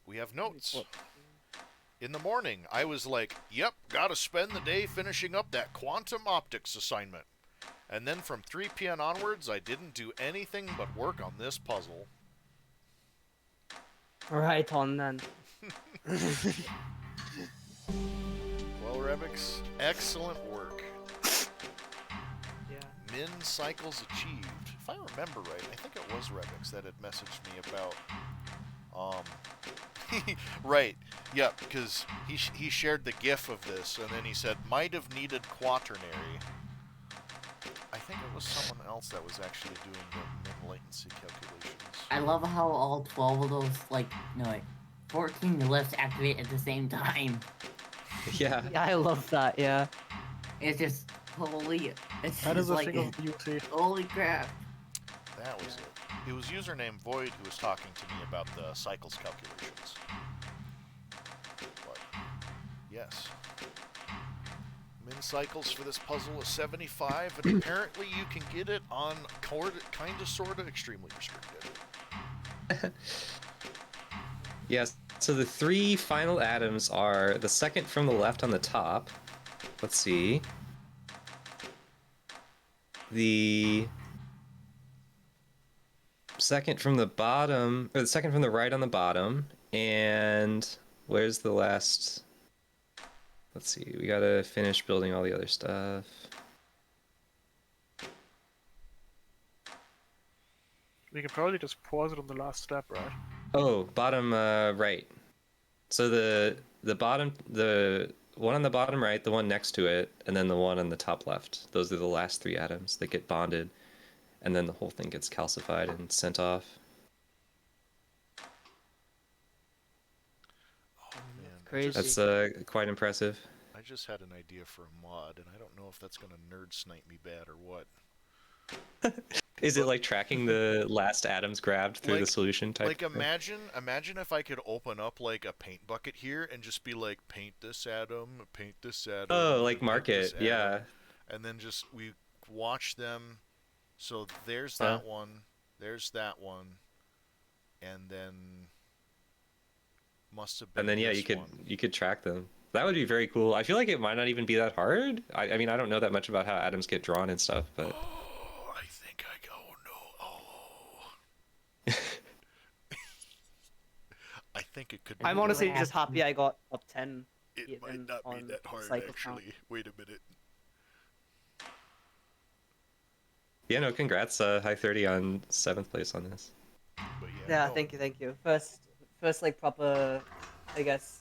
We have notes. In the morning, I was like, yep, gotta spend the day finishing up that quantum optics assignment. And then from 3 p.m. onwards, I didn't do anything but work on this puzzle. Right on then. Well, Rebix, excellent work. Yeah. Min cycles achieved. If I remember right, I think it was Rebix that had messaged me about, right, yeah, because he shared the GIF of this, and then he said, might have needed quaternary. I think it was someone else that was actually doing the min latency calculations. I love how all 12 of those, like, no, wait, 14 lifts activate at the same time. Yeah. Yeah, I love that. Yeah. It's just, holy, it's That just is a like, thing of beauty. holy crap. That was it. It was username Void who was talking to me about the cycles calculations. But, yes. Min cycles for this puzzle is 75, and apparently you can get it on kinda, sorta, extremely restricted. Yes. So the 3 final atoms are the second from the left on the top. Let's see. The second from the bottom, or the second from the right on the bottom, and where's the last? Let's see. We gotta finish building all the other stuff. We can probably just pause it on the last step, right? Oh, bottom right. So the one on the bottom right, the one next to it, and then the one on the top left. Those are the last 3 atoms that get bonded, and then the whole thing gets calcified and sent off. Oh man, Crazy. That's quite impressive. I just had an idea for a mod, and I don't know if that's gonna nerd snipe me bad or what. Is it like tracking the last atoms grabbed through the Like- solution type? Like of thing? imagine if I could open up like a paint bucket here and just be like, paint this atom, paint this atom. Oh, like paint mark this it, yeah. atom, and then just we watch them. So there's Huh. that one, there's that one, and then must have been And then yeah, this one. you could track them. That would be very cool. I feel like it might not even be that hard. I mean, I don't know that much about how atoms get drawn and stuff, but Oh, I think I go no. Oh. I think it could be. I'm You honestly would just have happy I got top 10. It might even not be on that hard, cycle actually. count. Wait a minute. yeah, no, congrats, high 30 on 7th place on this. But Yeah, no. thank you. First like proper, I guess,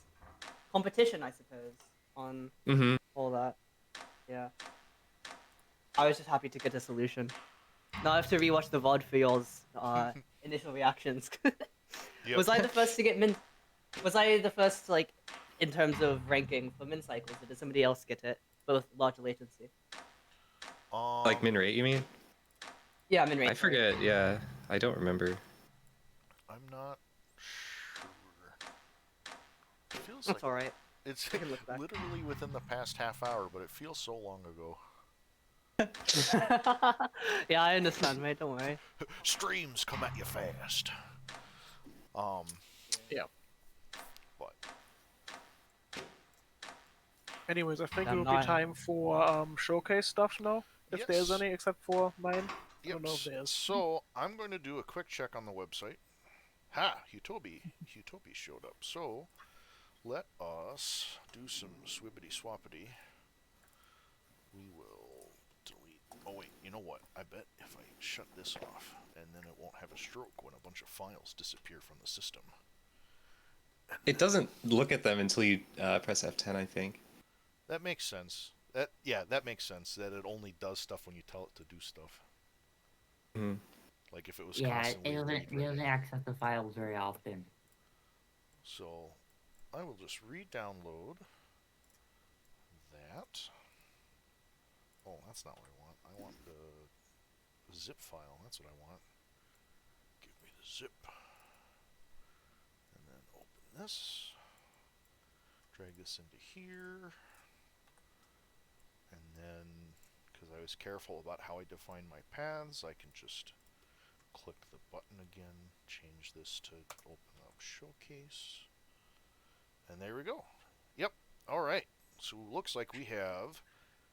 competition, I suppose, on Mm-hmm. all that. Yeah. I was just happy to get a solution. Now I have to rewatch the VOD for yours initial reactions. Yep. Was I the first to get min? Was I the first, like, in terms of ranking for min cycles, or did somebody else get it? Both large latency. Like min rate, you mean? Yeah, min rate. I forget. Yeah, I don't remember. I'm not sure. It feels That's like alright. it's I can look back. literally within the past half hour, but it feels so long ago. Yeah, I understand, mate. Don't worry. Streams come at you fast. Yeah. But Anyways, I think Yeah, it will no, be I- time for showcase stuff now, if there's Yes. any, except for mine. I yep. don't know if there's. So I'm going to do a quick check on the website. Ha! Hutobi showed up. So let us do some swibbity swappity. We will delete. Oh wait, you know what? I bet if I shut this off, and then it won't have a stroke when a bunch of files disappear from the system. It doesn't look at them until you press F10, I think. That makes sense. That makes sense. That it only does stuff when you tell it to do stuff. Mm. Like if it was Yeah, constantly it read doesn't writing. access the files very often. So I will just re-download that. Oh, that's not what I want. want the zip file. That's what I want. Give me the zip. And then open this. Drag this into here. And then, because I was careful about how I define my paths, I can just click the button again, change this to open up showcase. And there we go. Yep. All right. So it looks like we have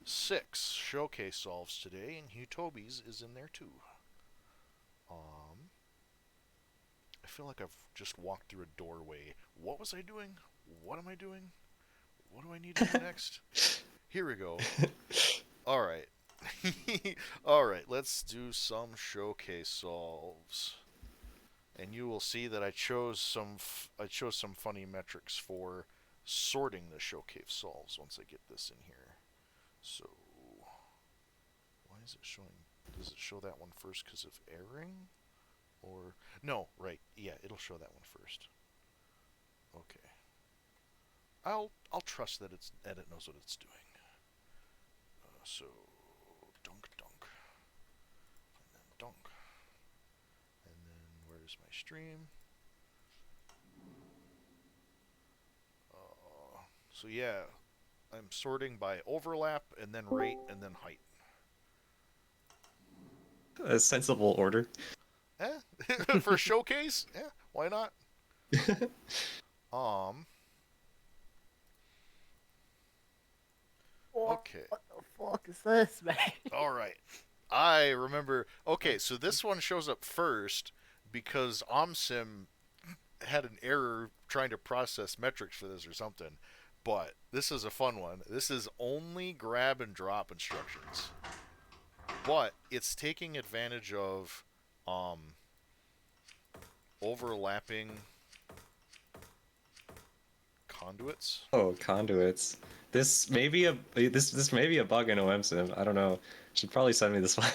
6 showcase solves today, and Hutobi's is in there too. I feel like I've just walked through a doorway. What was I doing? What am I doing? What do I need to do next? Here we go. All right. All right, let's do some showcase solves. And you will see that I chose some funny metrics for sorting the showcase solves once I get this in here. So, why is it showing? Does it show that one first because of airing? Or no, right? Yeah, it'll show that one first. Okay. I'll trust that Edit knows what it's doing. So dunk, and then dunk, and then where's my stream? So yeah, I'm sorting by overlap, and then rate, and then height. A sensible order. For showcase, yeah, why not? Okay. What the fuck is this, man? All right. I remember. Okay, so this one shows up first because OmSim had an error trying to process metrics for this or something. But this is a fun one. This is only grab and drop instructions. But it's taking advantage of overlapping conduits. Oh, conduits. This may be a bug in OMSIM. I don't know. Should probably send me this file.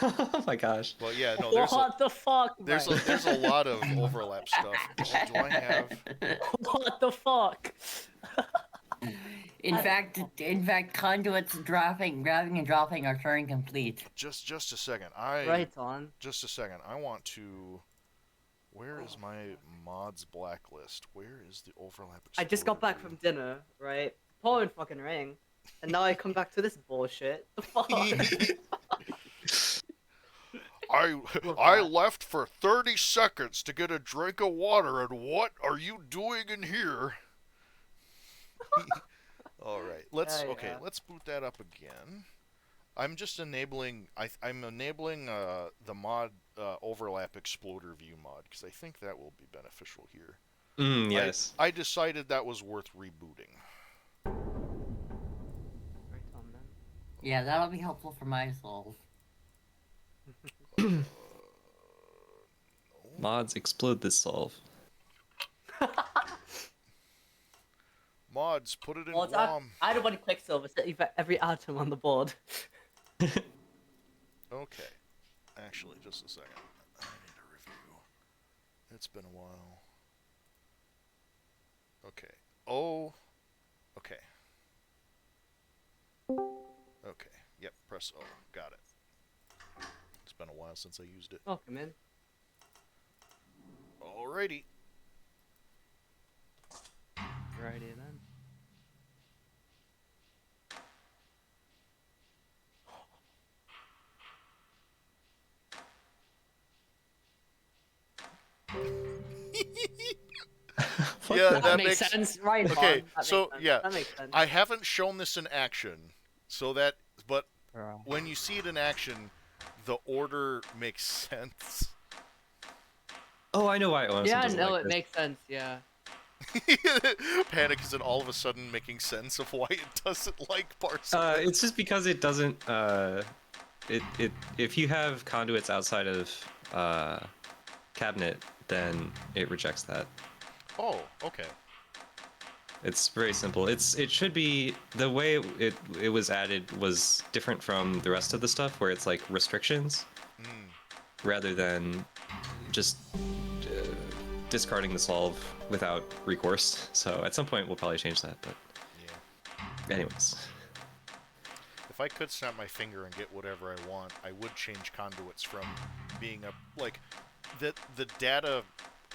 Oh my gosh. Well, yeah, no. What the fuck, There's man? there's a lot of overlap stuff. Do I have? What the fuck? In fact, conduits grabbing and dropping are turning complete. Just a second. Right on. Just a second. I want to. Where is my mods blacklist? Where is the overlap? I just got back from dinner, right? Pouring fucking rain, and now I come back to this bullshit. The fuck? I left for 30 seconds to get a drink of water, and what are you doing in here? All right, let's boot that up again. I'm just enabling. I'm enabling the mod overlap exploder view mod because I think that will be beneficial here. Yes. I decided that was worth rebooting. Right on, then. Yeah, that'll be helpful for my solve. Mods explode this solve. Mods, put it in Well, Guam. I don't want to Quicksilver set every atom on the board. Okay. Actually, just a second. I need a review. It's been a while. Okay. Oh. Okay. Okay. Yep, press O. Got it. It's been a while since I used it. Welcome in. Alrighty. Righty then. Yeah, That makes sense, right? Okay, on. That so makes sense. yeah, that makes sense. I haven't shown this in action, so that, but Bro. when you see it in action, the order makes sense. Oh, I know why OMSIM Yeah, doesn't no, like it this. makes sense. Yeah. Panic is in all of a sudden making sense of why it doesn't like parsing. It's just because it doesn't. If you have conduits outside of cabinet, then it rejects that. Oh, okay. It's very simple. It should be the way it was added was different from the rest of the stuff where it's like restrictions rather than just discarding the solve without recourse. So at some point we'll probably change that. But Yeah. anyways, I could snap my finger and get whatever I want, I would change conduits from being a like the data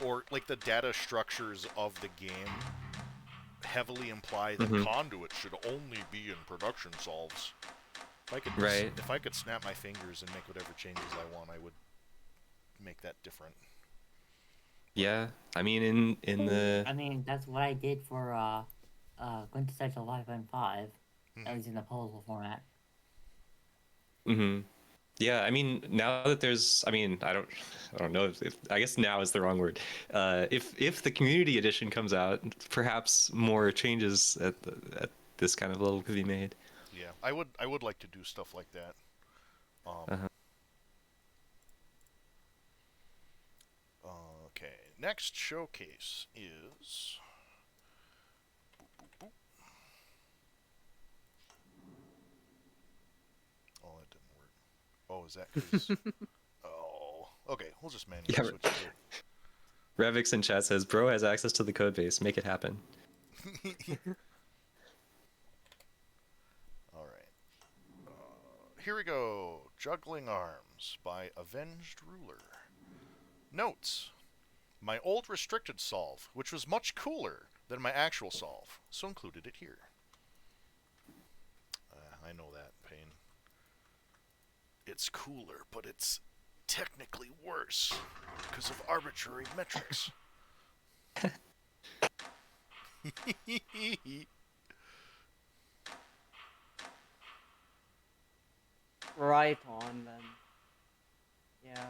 or like the data structures of the game heavily imply that Mhm. conduits should only be in production solves. Right. If I could snap my fingers and make whatever changes I want, I would make that different. Yeah. I mean, in the I mean, that's what I did for Quintessential Life and 5. At Mhm. least in the puzzle format. hmm Yeah, I mean, now that there's, I mean, I don't know if I guess now is the wrong word. If the community edition comes out, perhaps more changes at this kind of level could be made. Yeah, I would like to do stuff like that. Uh-huh. Okay, next showcase is. Boop, boop, boop. Oh, that didn't work. Oh, is that because? Oh, okay. We'll just manually Yeah, switch to Revix in chat says, "Bro has access to the code base. Make it happen." it. All right. Here we go. Juggling Arms by Avenged Ruler. Notes. My old restricted solve, which was much cooler than my actual solve, so included it here. I know that pain. It's cooler, but it's technically worse because of arbitrary metrics. Right on then. Yeah.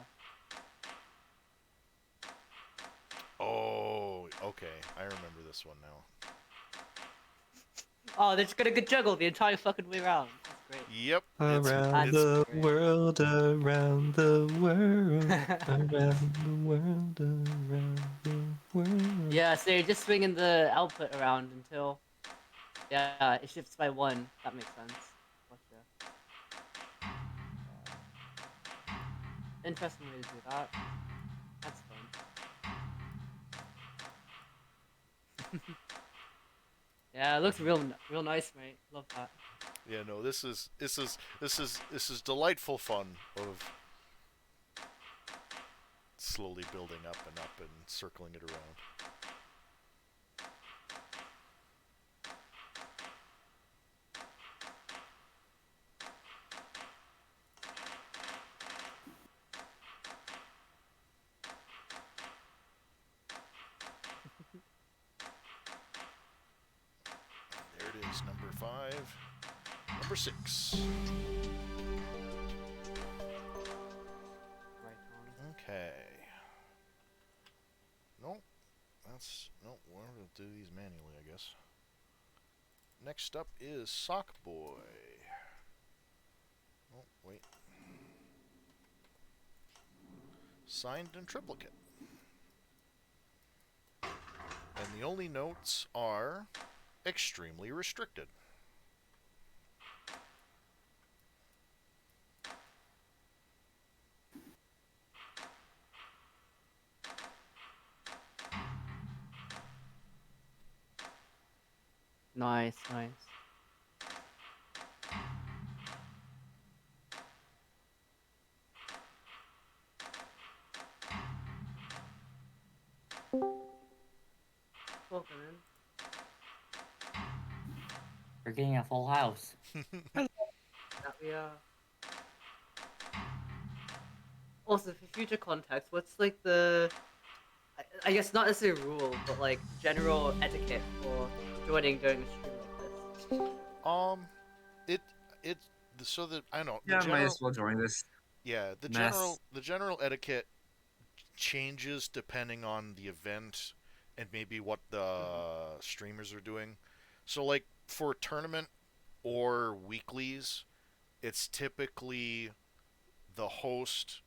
Oh, okay. I remember this one now. Oh, they're just gonna get juggled the entire fucking way around. That's great. Yep. Around That's the great. world, around the world, around the world, around the world. Yeah, so you're just swinging the output around until, yeah, it shifts by 1. That makes sense. Gotcha. Interesting way to do that. That's fun. Yeah, it looks real nice, mate. Love that. Yeah, no, this is delightful fun of slowly building up and circling it around. There it is, number 5. Number 6. Right on. Okay. Nope. Nope. We're gonna do these manually, I guess. Next up is Sock Boy. Oh, wait. Signed in triplicate. And the only notes are extremely restricted. Nice, nice. Welcome in. You're getting a full house. Yeah. Also, for future context, what's like the, I guess not necessarily a rule, but like general etiquette for joining during a stream like this? It it so that I know the Yeah, might general as well join this yeah mess. the general etiquette changes depending on the event and maybe what the streamers are doing. So like for tournament or weeklies, it's typically the host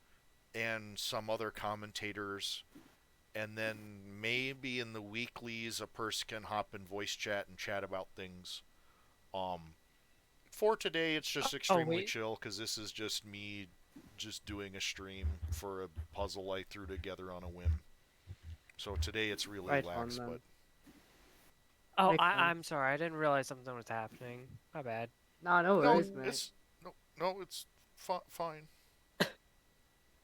and some other commentators, and then maybe in the weeklies a person can hop in voice chat and chat about things. Um, for today, it's just extremely wait. chill because this is just me just doing a stream for a puzzle I threw together on a whim. So today it's really Right on lax, then. but Oh, Makes sense. I'm sorry. I didn't realize something was happening. My bad. Nah, no no, worries, mate. No, it's fine.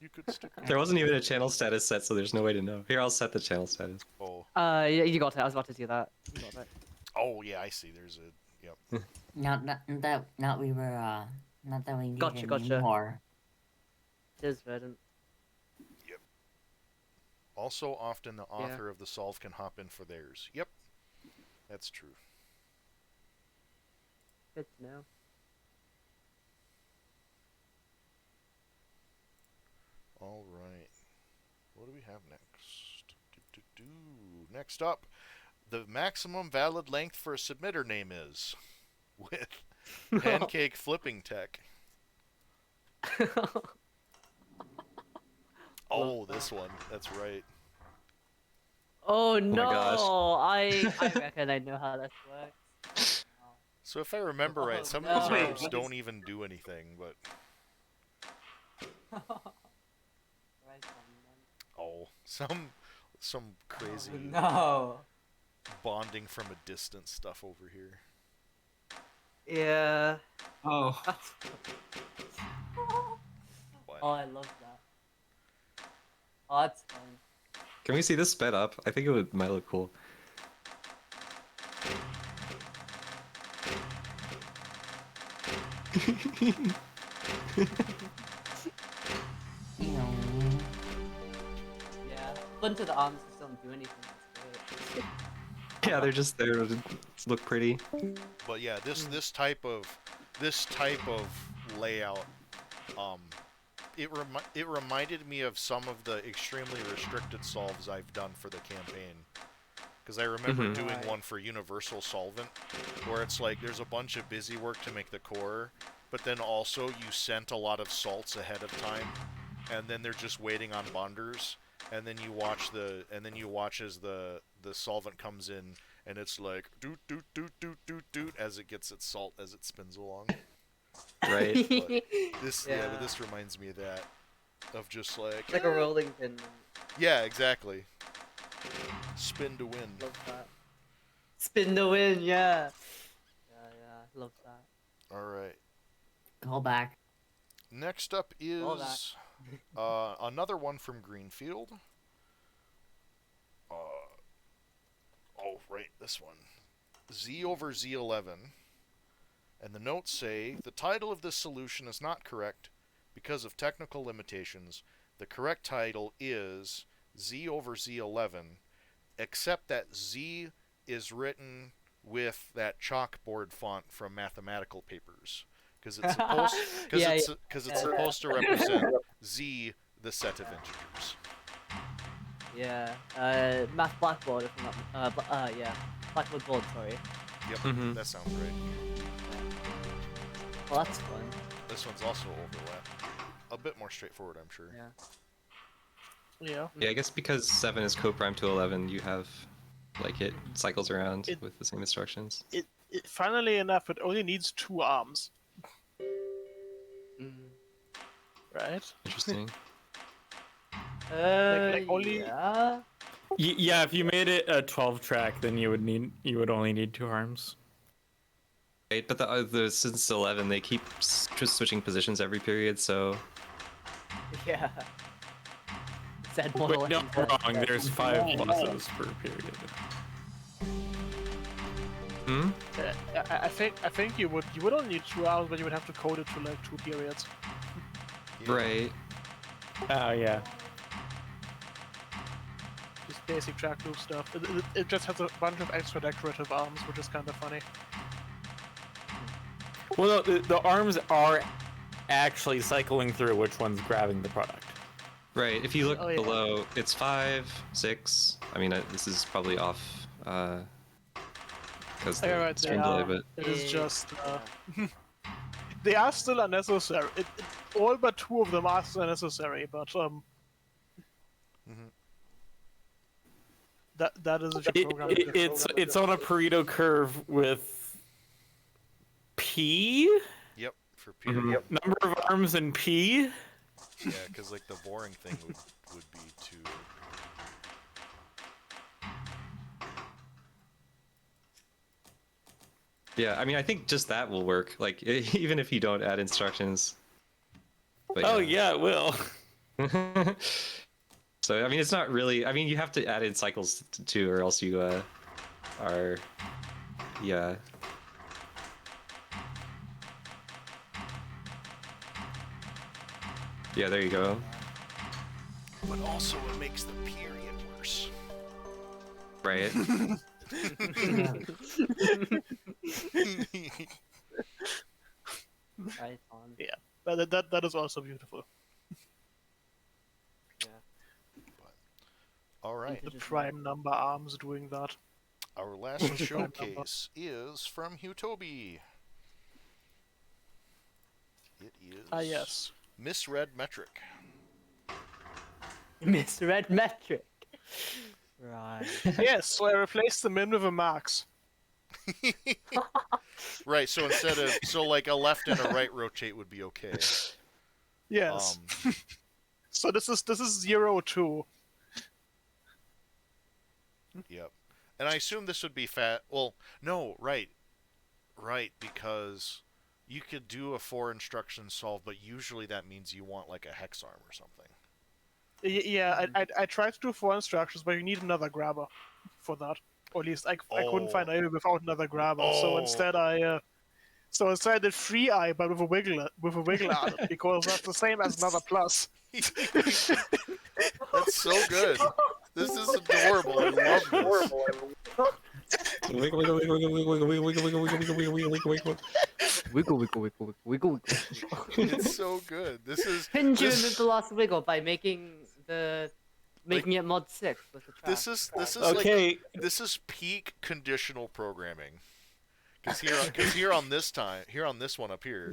You could stick. There wasn't even a channel status set, so there's no way to know. Here, I'll set the channel status. Oh. Yeah, you got it. I was about to do that. You got it. Oh yeah, I see. There's a. Yep. Not we were not that we need Gotcha, it gotcha. anymore. It is verdant. Yep. Also, often the author of the solve can hop in for theirs. Yep. That's true. Good to know. All right. What do we have next? Next up, the maximum valid length for a submitter name is with Pancake Flipping Tech. Oh, this one. That's right. Oh no! gosh. I reckon I know how this works. So if I remember right, some no. of these Wait, arms what don't even do anything, but Right on, then. oh, some crazy No. bonding from a distance stuff over here. Yeah. Oh. That's... What? Oh, I love that. Oh, that's fun. Can we see this sped up? I think might look cool. You know. Yeah. Fun to the arms just don't do anything. That's great. Yeah, they're just there to look pretty. But yeah, this type of layout, it reminded me of some of the extremely restricted solves I've done for the campaign. Because I remember doing Right. one for Universal Solvent, where it's like there's a bunch of busy work to make the core, but then also you sent a lot of salts ahead of time, and then they're just waiting on bonders, and then you watch as the solvent comes in, and it's like doot doot doot doot doot doot as it gets its salt as it spins along. Right. But this Yeah. but this reminds me of that, of just like It's like a rolling pin. yeah, exactly. Spin to win. Love that. Spin the win, yeah. Yeah, love that. All right. Go back. Next up All is another one from Greenfield. Oh, right, this one. Z over Z11. And the notes say, the title of this solution is not correct because of technical limitations. The correct title is Z over Z11, except that Z is written with that chalkboard font from mathematical papers. Because it's supposed, supposed to represent Z, the set of integers. Yeah. Math blackboard, if I'm not. Yeah. Blackboard board, sorry. Yep, that sounds right. Well, that's fun. This one's also overlap. A bit more straightforward, I'm sure. Yeah. Yeah. Yeah, I guess because 7 is co-prime to 11, you have, like, it cycles around with the same instructions. Funnily enough, it only needs 2 arms, Mm. right? Interesting. Like only- Yeah. Yeah, if you made it a 12 track, then you would only need 2 arms. Right, but since 11, they keep just switching positions every period, so... Yeah. Said Wait, no, monolith. I'm wrong. There's 5 buses per period. Hmm? I think you would only need 2 arms, but you would have to code it to like 2 periods. Yeah. Right. Oh, yeah. Just basic track loop stuff. It just has a bunch of extra decorative arms, which is kind of funny. Well, no, the arms are actually cycling through which one's grabbing the product. Right, if you look Oh, yeah. below, it's 5, 6... I mean, this is probably off, because Oh, yeah, the right, stream they delay, are. but... It is just they are still unnecessary. All but 2 of them are still unnecessary, but that is if you program it differently. It's on a Pareto curve with P, Yep, for period. number of arms in P. Yeah, because like the boring thing would be to. Yeah, I mean, I think just that will work. Like, even if you don't add instructions. But Oh yeah, it will. So I mean, it's not really. I mean, you have to add in cycles too, or else you are. Yeah. Yeah, there you go. But also it makes the period worse. Right. Right on. Yeah, that is also beautiful. Yeah. All right. The Just prime number arms doing that. Our last Prime number. showcase is from Hutobi. It is Ah, yes. Misread Metric. Misread metric. Right. Yes, so I replaced the min with a max. Right, so instead of like a left and a right rotate would be okay. Yes. So this is 0-2. Yep. And I assume this would be fat. Well, no, right. Right, because you could do a 4 instruction solve, but usually that means you want like a hex arm or something. Yeah, I tried to do 4 instructions, but you need another grabber for that. Or at least I couldn't find it without another grabber. So instead I did 3i but with a wiggle on it, because that's the same as another plus. That's so good. This is adorable. I love this. Wiggle, wiggle, wiggle, wiggle, wiggle, wiggle, wiggle, wiggle, wiggle, wiggle, wiggle, wiggle, wiggle. Wiggle, wiggle, wiggle, wiggle, wiggle. It's so good. This is Couldn't you remove the last wiggle by making it mod 6 with the track? this is Okay. like this is peak conditional programming. Because here on this one up here.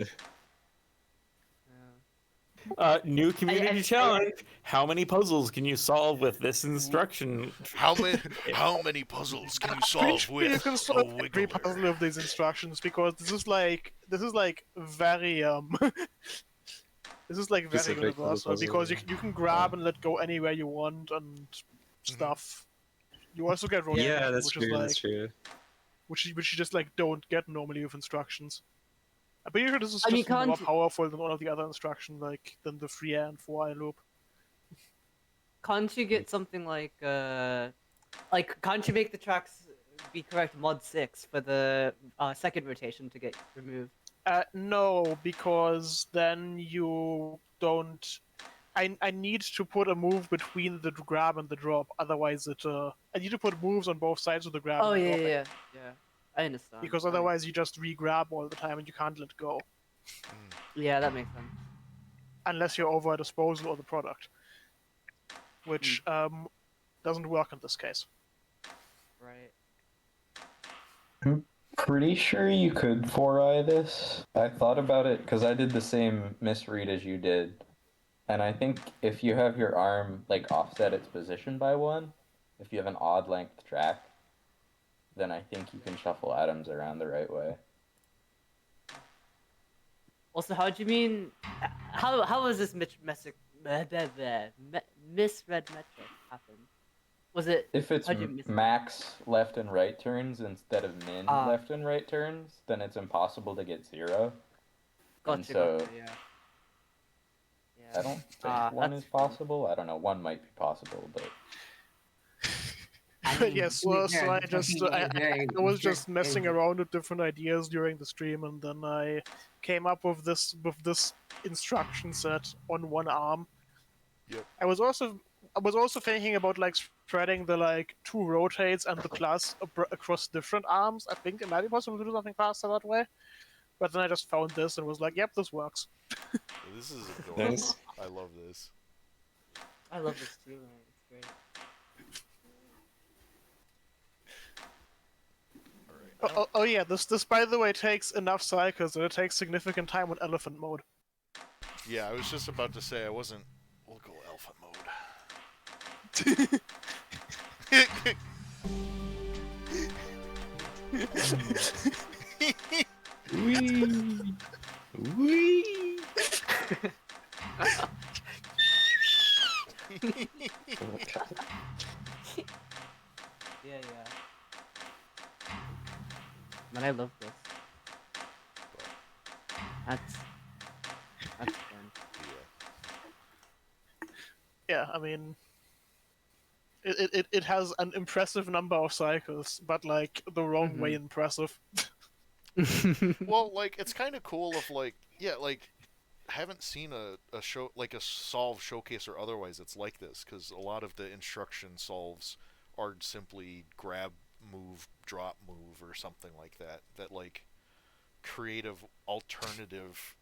New community challenge. How many puzzles can you solve with this instruction? How many puzzles can you solve You with can a solve every wiggler? puzzle of these instructions, because this is like very this is like very Specific to the universal, puzzle, because yeah. you can grab and let go anywhere you want and stuff. You also get rotation, Yeah, that's which true. is like That's true. which you just like don't get normally with instructions. I'm pretty sure this is I mean, just more can't- powerful than all of the other instructions, like than the 3 and 4i loop. Can't you get something like can't you make the tracks be correct mod 6 for the second rotation to get removed? No, because then you don't. I need to put a move between the grab and the drop. Otherwise, I need to put moves on both sides of the grab. Oh and yeah, drop yeah. I understand. Because I mean, otherwise, you just re-grab all the time and you can't let go yeah, that makes sense. unless you're over a disposal or the product, which doesn't work in this case. Right. Pretty sure you could 4i this. I thought about it because I did the same misread as you did. And I think if you have your arm like offset its position by 1, if you have an odd length track, then I think you can shuffle atoms around the right way. Also, how do you mean? How was this misread metric happen? Was it If it's how'd you miss it? max left and right turns instead of min Ah. left and right turns, then it's impossible to get 0. Gotcha, so- gotcha, yeah. I don't think Ah, 1 that's is possible. I don't know. 1 might be possible, but I mean, Yes, to be so fair, I the just community I is very was just strict. messing around with different ideas during the stream, and then I came up with this instruction set on one arm. Yep. I was also thinking about like spreading the like 2 rotates and the plus across different arms. I think it might be possible to do something faster that way. But then I just found this and was like, "Yep, this works." This is adorable. Nice. I love this. I love this too, man. It's great. Oh yeah, this by the way takes enough cycles that it takes significant time on elephant mode. Yeah, I was just about to say I wasn't. We'll go alpha mode. Wee. Wee. Yeah. Man, I love this. That's fun. Yeah, I mean, it has an impressive number of cycles, but like the wrong way impressive. Well, like it's kind of cool if like yeah, like haven't seen a show like a solve showcase or otherwise it's like this because a lot of the instruction solves are simply grab, move, drop, move, or something like that. That like creative, alternative,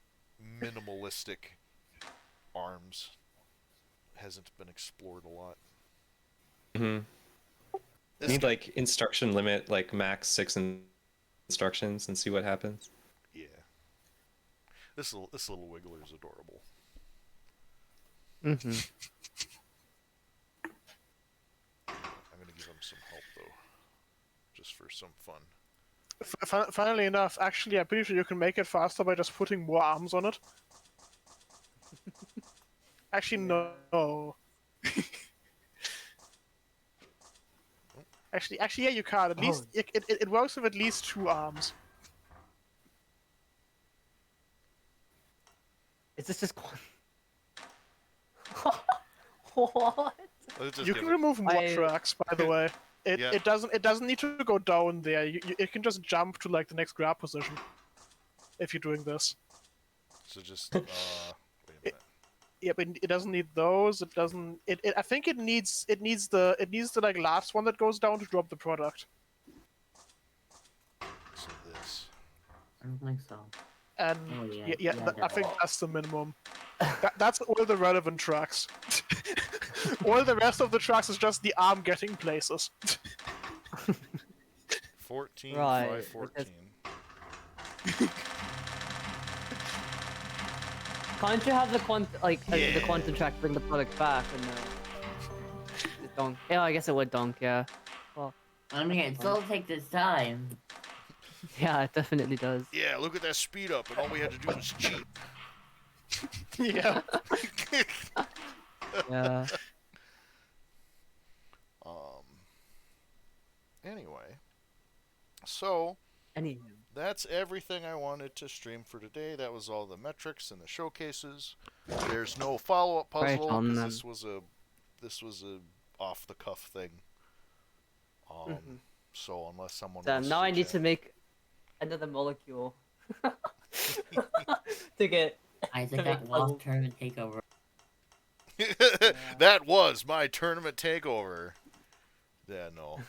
minimalistic arms hasn't been explored a lot. Hmm. This Need guy, like instruction limit, like max 6 instructions, and see what happens. yeah, this little wiggler is adorable. Mm-hmm. I'm gonna give him some help though, just for some fun. Funnily enough, actually, I'm pretty sure you can make it faster by just putting more arms on it. Actually, no. Actually, yeah, you can. At least it works with at least 2 arms. Is this just what? Let's just You give can it. remove more tracks, by the way. Yeah. It doesn't need to go down there. It can just jump to like the next grab position if you're doing this. So just wait a minute. Yeah, but it doesn't need those. It doesn't. I think it needs the like last one that goes down to drop the product. So this. I don't think so. And Oh, I think that's the minimum. That's all the relevant tracks. All the rest of the tracks is just the arm getting places. 14, Right, 5, 14. Can't you have the the quantum track bring the product back and the donk? Yeah, I guess it would donk. Yeah. Well, I mean, it still take this time. yeah, it definitely does. Yeah, look at that speed up, and all we had to do was cheat. Yeah. Yeah. Anyway, so Anywho. that's everything I wanted to stream for today. That was all the metrics and the showcases. There's no follow-up Right puzzle on because them. this was a off-the-cuff thing. So unless someone Damn, wants now to I need chat- to make another molecule to get. I think make that puzzles. lost tournament takeover. That was my tournament takeover. Yeah, no.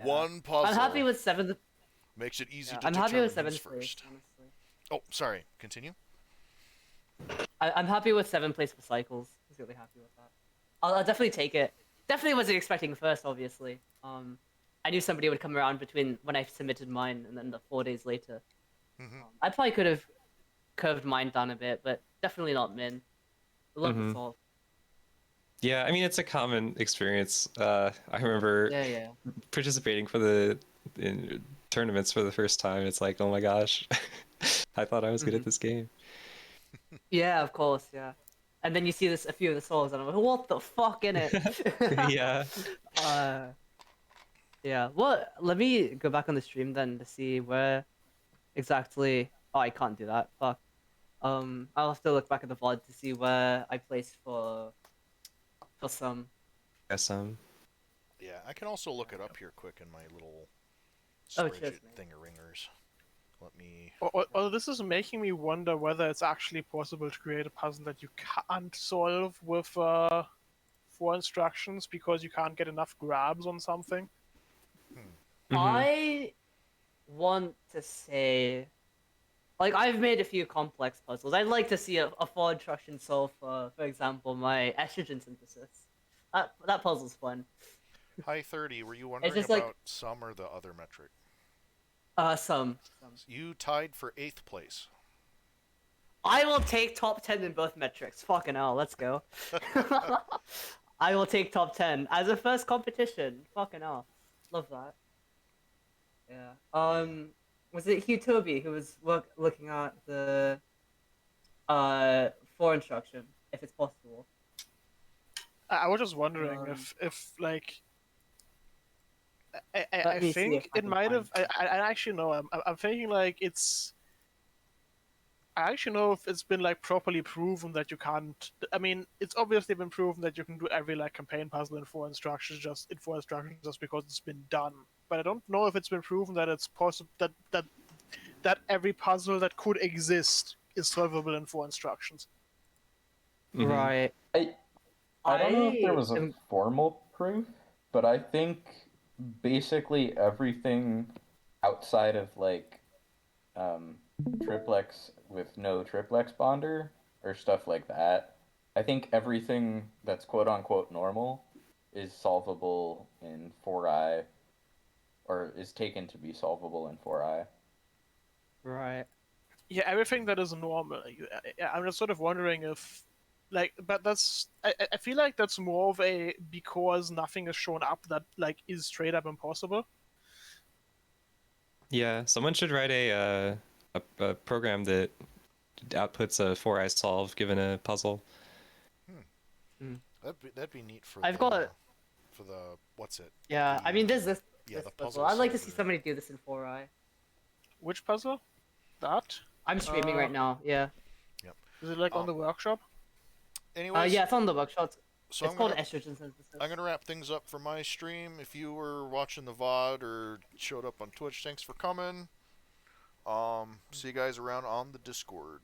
One puzzle. I'm happy with 7th. Makes it easy Yeah, to I'm happy determine with 7th who's place. first. Honestly. Oh, sorry. Continue. I'm happy with 7th place for cycles. I was really happy with that. I'll definitely take it. Definitely wasn't expecting first, obviously. I knew somebody would come around between when I submitted mine and then the 4 days later. I probably could have curved mine down a bit, but definitely not min. I love the solve. Yeah, I mean it's a common experience. I remember Yeah. participating for the in tournaments for the first time. It's like, oh my gosh, I thought I was good at this game. Yeah, of course, yeah. And then you see a few of the solves, and I'm like, what the fuck in it? Yeah. Yeah. Well, let me go back on the stream then to see where exactly. Oh, I can't do that. Fuck. I'll have to look back at the VOD to see where I placed for some. Yes, Yeah, I can also look it up here quick in my little Oh, spreadsheet cheers, mate. thingeringers. Let me. Although this is making me wonder whether it's actually possible to create a puzzle that you can't solve with 4 instructions because you can't get enough grabs on something. I want to say, like, I've made a few complex puzzles. I'd like to see a 4 instruction solve for example, my estrogen synthesis. That puzzle's fun. Hi 30, were you wondering just about like- some or the other metric? Some. You tied for 8th place. I will take top 10 in both metrics. Fucking hell, let's go. I will take top 10 as a first competition. Fucking hell. Love that. Yeah. Was it Hugh Toby who was looking at the 4 instruction, if it's possible? I was just wondering if like I Let me see think if I it can might find have. I actually know. I'm thinking like it's I actually know if it's been like properly proven that you can't. I mean, it's obviously been proven that you can do every like campaign puzzle in 4 instructions just because it's been done. But I don't know if it's been proven that it's possible that every puzzle that could exist is solvable in 4 instructions. Mhm. Right. I don't know if there I was a am- formal proof, but I think basically everything outside of like um, triplex with no triplex bonder or stuff like that. I think everything that's quote unquote normal is solvable in 4i or is taken to be solvable in 4i. Right. Yeah, everything that is normal. I'm just sort of wondering if, like, but I feel like that's more of a because nothing is shown up that like is straight up impossible. Yeah, someone should write a program that outputs a 4i solve given a puzzle. That'd be neat I've got for the what's it? Yeah. I mean, The, there's this yeah, the puzzle. puzzle I'd like to see solver. somebody do this in 4i. Which puzzle? That? I'm streaming right now. Yeah. Yep. Is it like on Um, the workshop? Anyways, Yeah, it's on the workshop. so It's called estrogen synthesis. I'm gonna wrap things up for my stream. If you were watching the VOD or showed up on Twitch, thanks for coming. See you guys around on the Discord.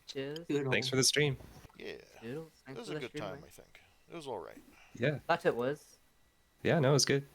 Cheers. Thanks for the stream. Yeah, Doodles. it Thanks was for a the good stream, time. mate. I think it was all right. Yeah. That it was. Yeah, no, it was good.